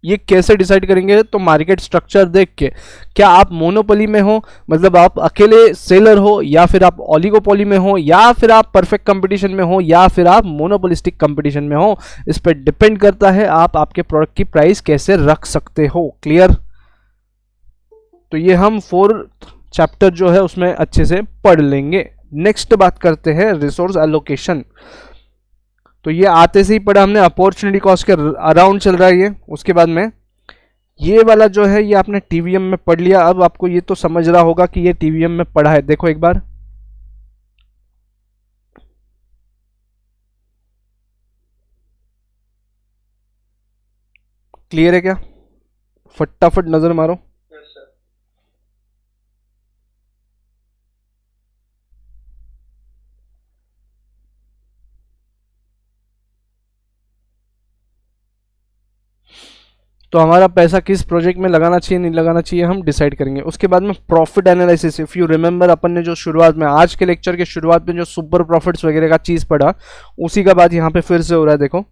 ये कैसे डिसाइड करेंगे? तो मार्केट स्ट्रक्चर देख के, क्या आप मोनोपोली में हो, मतलब आप अकेले सेलर हो, या फिर आप ओलिगोपोली में हो, या फिर आप परफेक्ट कंपटीशन में हो, या फिर आप मोनोपोलिस्टिक कंपटीशन में हो, इस पर डिपेंड करता है आप आपके प्रोडक्ट की प्राइस कैसे रख सकते हो। क्लियर? तो ये हम 4th चैप्टर जो है उसमें अच्छे से पढ़ लेंगे। नेक्स्ट बात करते हैं रिसोर्स एलोकेशन। तो ये आते से ही पढ़ा हमने, अपॉर्चुनिटी कॉस्ट के अराउंड चल रहा है ये। उसके बाद में ये वाला जो है ये आपने TVM में पढ़ लिया। अब आपको ये तो समझ रहा होगा कि ये TVM में पढ़ा है। देखो एक बार, क्लियर है क्या? फटाफट नजर मारो। तो हमारा पैसा किस प्रोजेक्ट में लगाना चाहिए नहीं लगाना चाहिए हम डिसाइड करेंगे। उसके बाद में profit analysis. If you remember अपन ने जो शुरुआत में आज के लेक्चर के शुरुआत में जो सुपर प्रॉफिट्स वगैरह का चीज़ पढ़ा, उसी का बात यहाँ पे फिर से हो रहा है, देखो।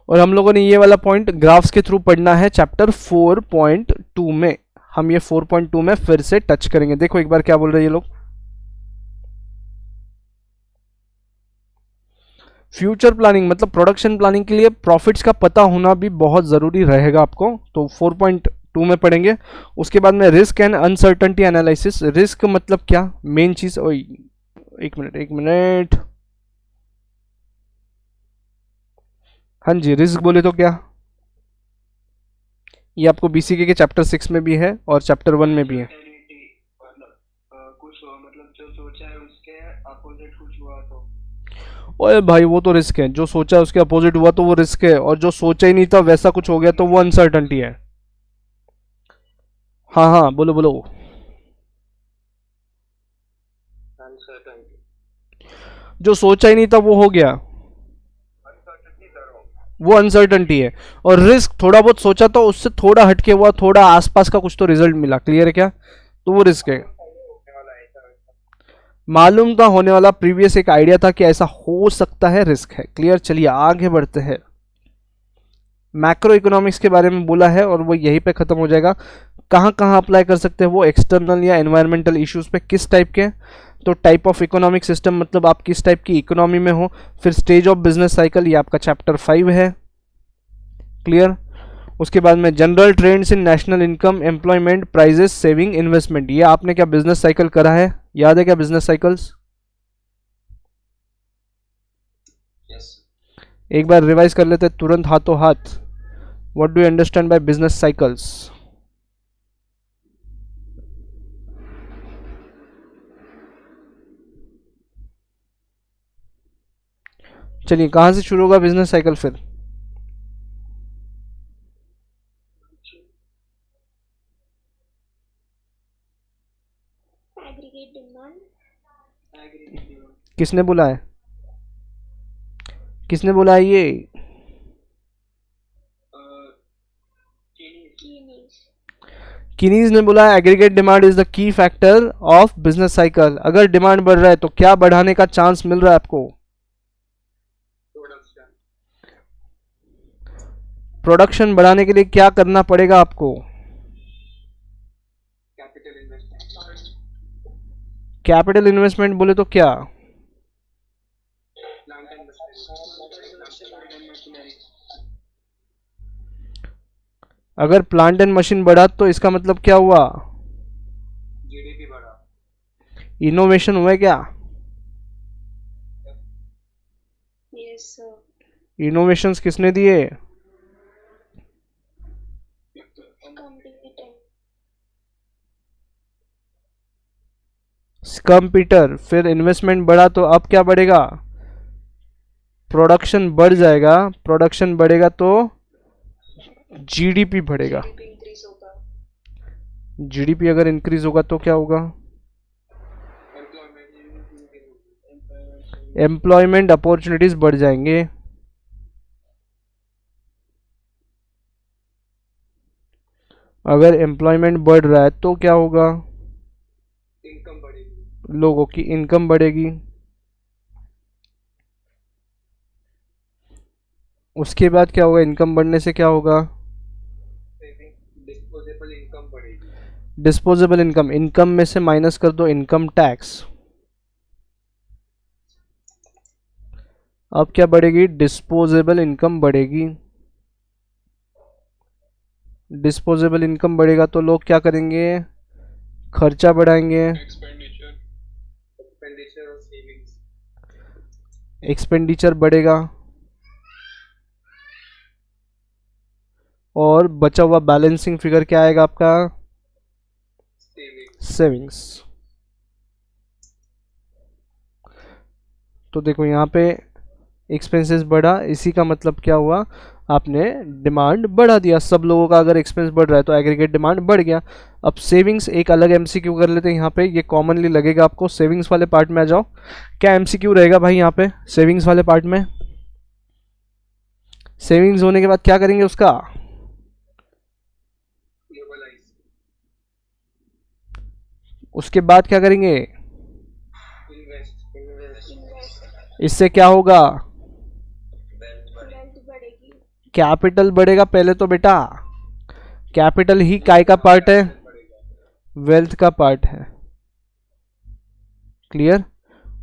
और हम लोगों ने ये वाला पॉइंट ग्राफ्स के थ्रू पढ़ना है चैप्टर 4.2 में। हम ये 4.2 में फिर से टच करेंगे। देखो एक बार क्या बोल रहे हैं ये लोग। फ्यूचर प्लानिंग मतलब प्रोडक्शन प्लानिंग के लिए प्रॉफिट्स का पता होना भी बहुत ज़रूरी रहेगा आपको, तो 4.2 में पढ़ेंगे। उसके बाद में risk and uncertainty analysis. Risk मतलब क्या, मेन चीज़। ओ एक मिनट, हाँ जी, रिस्क बोले तो क्या, ये आपको बीसीके के चैप्टर 6 में भी है और चैप्टर 1 में भी है। कुछ मतलब जो सोचा है उसके अपोजिट कुछ हुआ तो ओए भाई वो तो रिस्क है, जो सोचा है उसके अपोजिट हुआ तो वो रिस्क है, और जो सोचा ही नहीं था वैसा कुछ हो गया तो वो अनसर्टेनिटी है। हाँ हाँ बोलो बोलो। जो सोचा ही नहीं था वो हो गया, वो अनसर्टेनिटी है। और रिस्क थोड़ा बहुत सोचा था उससे थोड़ा हटके हुआ, थोड़ा आसपास का कुछ तो रिजल्ट मिला, क्लियर है क्या, तो वो रिस्क है। मालूम था होने वाला, प्रीवियस एक आइडिया था कि ऐसा हो सकता है, रिस्क है। क्लियर, चलिए आगे बढ़ते हैं। मैक्रो इकोनॉमिक्स के बारे में बोला है और वो यहीं पे खत्म हो जाएगा। कहाँ कहाँ अप्लाई कर सकते हैं वो, एक्सटर्नल या एनवायरमेंटल इश्यूज पे, किस टाइप के, तो टाइप ऑफ इकोनॉमिक सिस्टम मतलब आप किस टाइप की इकोनॉमी में हो। फिर स्टेज ऑफ बिजनेस साइकिल, ये आपका चैप्टर 5 है, क्लियर। उसके बाद में general trends in national income, employment, prices, saving, investment. ये आपने क्या बिजनेस साइकिल करा है, याद है क्या बिजनेस साइकिल्स? एक बार रिवाइज कर लेते तुरंत हाथों हाथ। What do you understand by business cycles? चलिए कहां से शुरू होगा बिजनेस साइकिल फिर? Aggregate demand. किसने बोला है, किसने बोला है ये? किनीज ने बोला aggregate demand is the key factor of business cycle. अगर डिमांड बढ़ रहा है तो क्या बढ़ाने का चांस मिल रहा है आपको? प्रोडक्शन बढ़ाने के लिए क्या करना पड़ेगा आपको? कैपिटल इन्वेस्टमेंट बोले तो क्या? अगर प्लांट एंड मशीन बढ़ा तो इसका मतलब क्या हुआ? जीडीपी बढ़ा। इनोवेशन हुआ क्या? Yes sir. इनोवेशंस किसने दिए? कंप्यूटर। फिर इन्वेस्टमेंट बढ़ा तो अब क्या बढ़ेगा? प्रोडक्शन बढ़ जाएगा, प्रोडक्शन बढ़ेगा तो जीडीपी बढ़ेगा। इंक्रीज होगा। जीडीपी अगर इंक्रीज होगा तो क्या होगा? एम्प्लॉयमेंट अपॉर्चुनिटीज बढ़ जाएंगे। अगर एम्प्लॉयमेंट बढ़ रहा है तो क्या होगा? इनकम बढ़ेगी, लोगों की इनकम बढ़ेगी। उसके बाद क्या होगा? इनकम बढ़ने से क्या होगा? डिस्पोजेबल इनकम बढ़ेगी। डिस्पोजेबल इनकम, इनकम में से माइनस कर दो इनकम टैक्स। अब क्या बढ़ेगी? डिस्पोजेबल इनकम बढ़ेगी। डिस्पोजेबल इनकम बढ़ेगा तो लोग क्या करेंगे? खर्चा बढ़ाएंगे। एक्सपेंडिचर और सेविंग्स। एक्सपेंडिचर बढ़ेगा और बचा हुआ बैलेंसिंग फिगर क्या आएगा आपका? सेविंग्स। तो देखो यहाँ पे एक्सपेंसेस बढ़ा, इसी का मतलब क्या हुआ? आपने डिमांड बढ़ा दिया। सब लोगों का अगर एक्सपेंस बढ़ रहा है तो एग्रीगेट डिमांड बढ़ गया। अब सेविंग्स एक अलग एमसीक्यू कर लेते हैं यहाँ पे, ये कॉमनली लगेगा आपको। सेविंग्स वाले पार्ट में आ जाओ। क्या एमसीक्यू रहेगा भाई यहाँ पे सेविंग्स वाले पार्ट में? सेविंग्स होने के बाद क्या करेंगे उसका? मोबाइलाइज। उसके बाद क्या करेंगे? इन्वेस्ट। इन्वेस्ट। इससे क्या होगा? वेल्थ बढ़ेगी। कैपिटल बढ़ेगा पहले तो बेटा। कैपिटल ही काय का पार्ट है? वेल्थ का पार्ट है। क्लियर?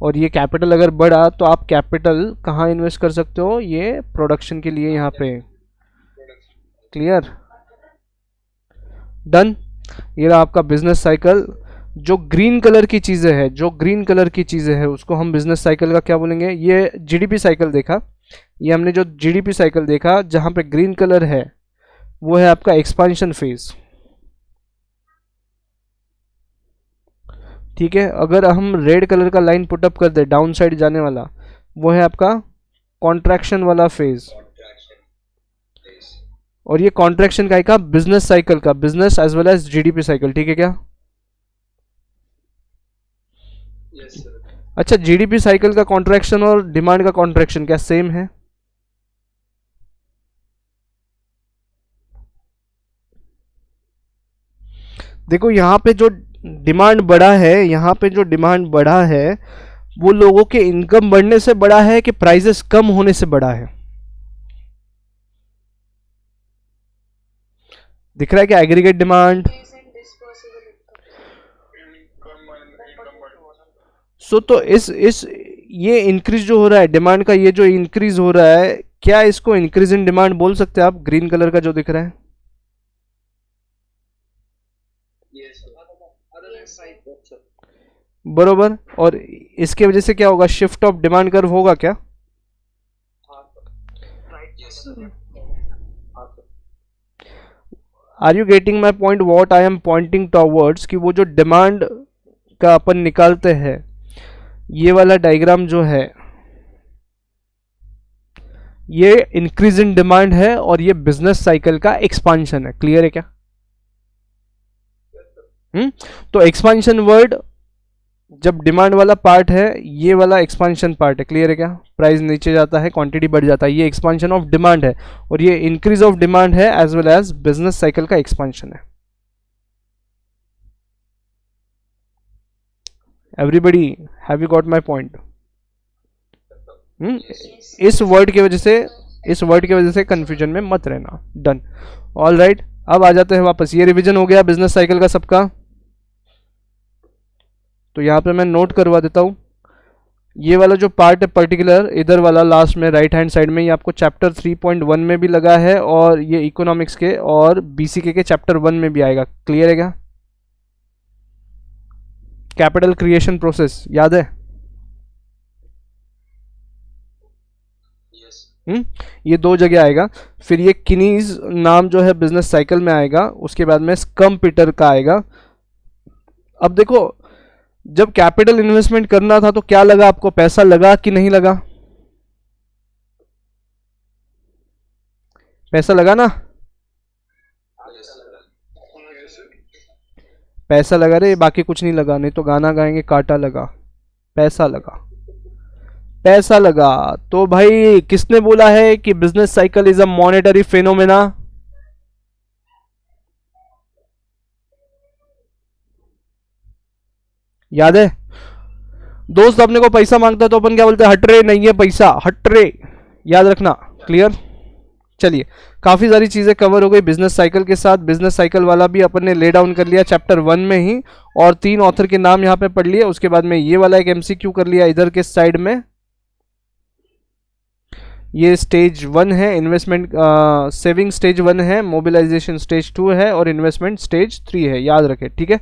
और ये कैपिटल अगर बढ़ा तो आप कैपिटल कहाँ इन्वेस्ट कर सकते हो? ये प्रोडक्शन के लिए यहाँ पे। क्लियर? डन। ये रहा आपका बिजनेस साइकिल। जो ग्रीन कलर की चीज़ें हैं, जो ग्रीन कलर की चीज़ें हैं उसको हम बिजनेस साइकिल का क्या बोलेंगे? ये जीडीपी साइकिल देखा, ये हमने जो जीडीपी साइकिल देखा जहाँ पे ग्रीन कलर है वो है आपका एक्सपांशन फेज। ठीक है, अगर हम रेड कलर का लाइन पुटअप कर दे डाउन साइड जाने वाला, वो है आपका कॉन्ट्रैक्शन वाला फेज। और ये कॉन्ट्रैक्शन का बिजनेस साइकिल का, business as well as GDP cycle. ठीक है क्या? Yes sir. अच्छा, जीडीपी साइकिल का कॉन्ट्रैक्शन और डिमांड का कॉन्ट्रैक्शन क्या सेम है? देखो यहाँ पे जो डिमांड बढ़ा है, यहाँ पे जो डिमांड बढ़ा है वो लोगों के इनकम बढ़ने से बढ़ा है कि प्राइसेस कम होने से बढ़ा है? दिख रहा है क्या? Aggregate demand. Increase in disposable income. सो तो इस ये इंक्रीज जो हो रहा है डिमांड का, ये जो इंक्रीज हो रहा है, क्या इसको इंक्रीज इन डिमांड बोल सकते हैं आप? ग्रीन कलर का जो दिख रहा है, यस सर। बरोबर। और इसके वजह से क्या होगा? शिफ्ट ऑफ डिमांड कर्व होगा क्या? Yes sir. Are you getting my point? What I am pointing towards कि वो जो डिमांड का अपन निकालते हैं, ये वाला डायग्राम जो है ये इंक्रीज इन डिमांड है और ये बिजनेस साइकिल का एक्सपांशन है। क्लियर है क्या? तो एक्सपांशन वर्ड जब डिमांड वाला पार्ट है, ये वाला एक्सपांशन पार्ट है। क्लियर है क्या? प्राइस नीचे जाता है, क्वांटिटी बढ़ जाता है, ये एक्सपांशन ऑफ डिमांड है। और ये इंक्रीज ऑफ डिमांड है as well as business cycle का एक्सपांशन है। Everybody have you got my point? इस वर्ड की वजह से कंफ्यूजन में मत रहना। डन। ऑल राइट, अब आ जाते हैं वापस। ये रिवीजन हो गया बिजनेस साइकिल का सबका। तो यहाँ पे मैं नोट करवा देता हूँ, ये वाला जो पार्ट है पर्टिकुलर, इधर वाला लास्ट में राइट हैंड साइड में, ये आपको चैप्टर 3.1 में भी लगा है और ये इकोनॉमिक्स के और बीसीके के चैप्टर 1 में भी आएगा। क्लियर है क्या? कैपिटल क्रिएशन प्रोसेस याद है? ये दो जगह आएगा। फिर ये किनीज नाम जो है बिजनेस साइकिल में आएगा, उसके बाद में स्कम्पीटर का आएगा। अब देखो, जब कैपिटल इन्वेस्टमेंट करना था तो क्या लगा आपको? पैसा लगा कि नहीं लगा? पैसा लगा ना? पैसा लगा रे, बाकी कुछ नहीं लगा, नहीं तो गाना गाएंगे काटा लगा। पैसा लगा, पैसा लगा। तो भाई किसने बोला है कि business cycle is a monetary phenomena? याद है? दोस्त अपने को पैसा मांगता है तो अपन क्या बोलते हैं? हट रे, नहीं है पैसा, हट रे। याद रखना। क्लियर? चलिए, काफी सारी चीजें कवर हो गई बिजनेस साइकिल के साथ। बिजनेस साइकिल वाला भी अपन ने ले डाउन कर लिया चैप्टर 1 में ही, और 3 ऑथर के नाम यहाँ पे पढ़ लिए। उसके बाद में ये वाला एक एमसीक्यू कर लिया इधर के साइड में। ये स्टेज 1 है, इन्वेस्टमेंट सेविंग स्टेज 1 है, मोबिलाइजेशन स्टेज 2 है और इन्वेस्टमेंट स्टेज 3 है। याद रखें, ठीक है?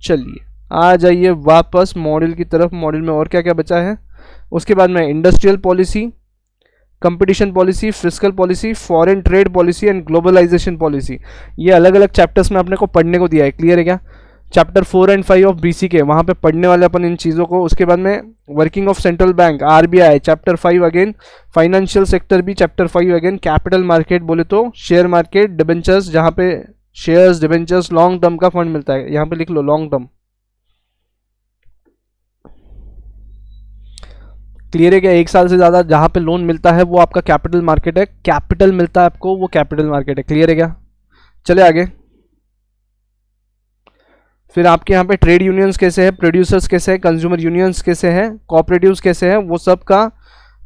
चलिए आ जाइए वापस मॉडल की तरफ। मॉडल में और क्या क्या बचा है? उसके बाद में industrial policy, competition policy, fiscal policy, foreign trade policy and globalisation policy, ये अलग अलग चैप्टर्स में अपने को पढ़ने को दिया है। क्लियर है क्या? चैप्टर 4 एंड 5 ऑफ बीसी के वहाँ पे पढ़ने वाले अपन इन चीज़ों को। उसके बाद में working of central bank, RBI, chapter 5 again. Financial sector भी चैप्टर 5 अगेन। कैपिटल मार्केट बोले तो शेयर मार्केट, डिबेंचर्स, जहाँ पे शेयर्स, डिबेंचर्स, लॉन्ग टर्म का फंड मिलता है, यहाँ पे लिख लो लॉन्ग टर्म। क्लियर है क्या? 1 साल से ज़्यादा जहाँ पे लोन मिलता है वो आपका कैपिटल मार्केट है, कैपिटल मिलता है आपको वो कैपिटल मार्केट है। क्लियर है क्या? चले आगे। फिर आपके यहाँ पे ट्रेड यूनियंस कैसे है, प्रोड्यूसर्स कैसे है, कंज्यूमर यूनियंस कैसे हैं, कोऑपरेटिव्स कैसे हैं, वो सब का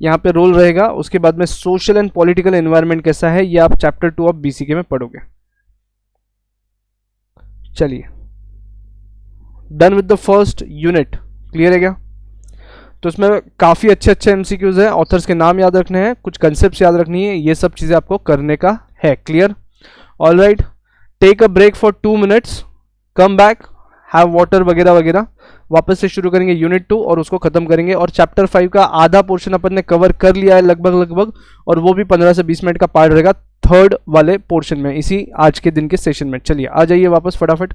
यहाँ पे रोल रहेगा। उसके बाद में सोशल एंड पॉलिटिकल एनवायरनमेंट कैसा है, ये आप चैप्टर 2 ऑफ बीसीके में पढ़ोगे। चलिए, done with the first unit. Clear है क्या? तो इसमें काफ़ी अच्छे अच्छे एमसीक्यूज हैं, ऑथर्स के नाम याद रखने हैं, कुछ कंसेप्ट याद रखनी है, ये सब चीज़ें आपको करने का है। Clear? All right, take a break for 2 minutes, come back, have water वगैरह वगैरह। वापस से शुरू करेंगे यूनिट 2 और उसको खत्म करेंगे। और चैप्टर 5 का आधा पोर्शन अपन ने कवर कर लिया है लगभग, और वो भी 15 से 20 मिनट का पार्ट रहेगा थर्ड वाले पोर्शन में, इसी आज के दिन के सेशन में। चलिए आ जाइए वापस फटाफट।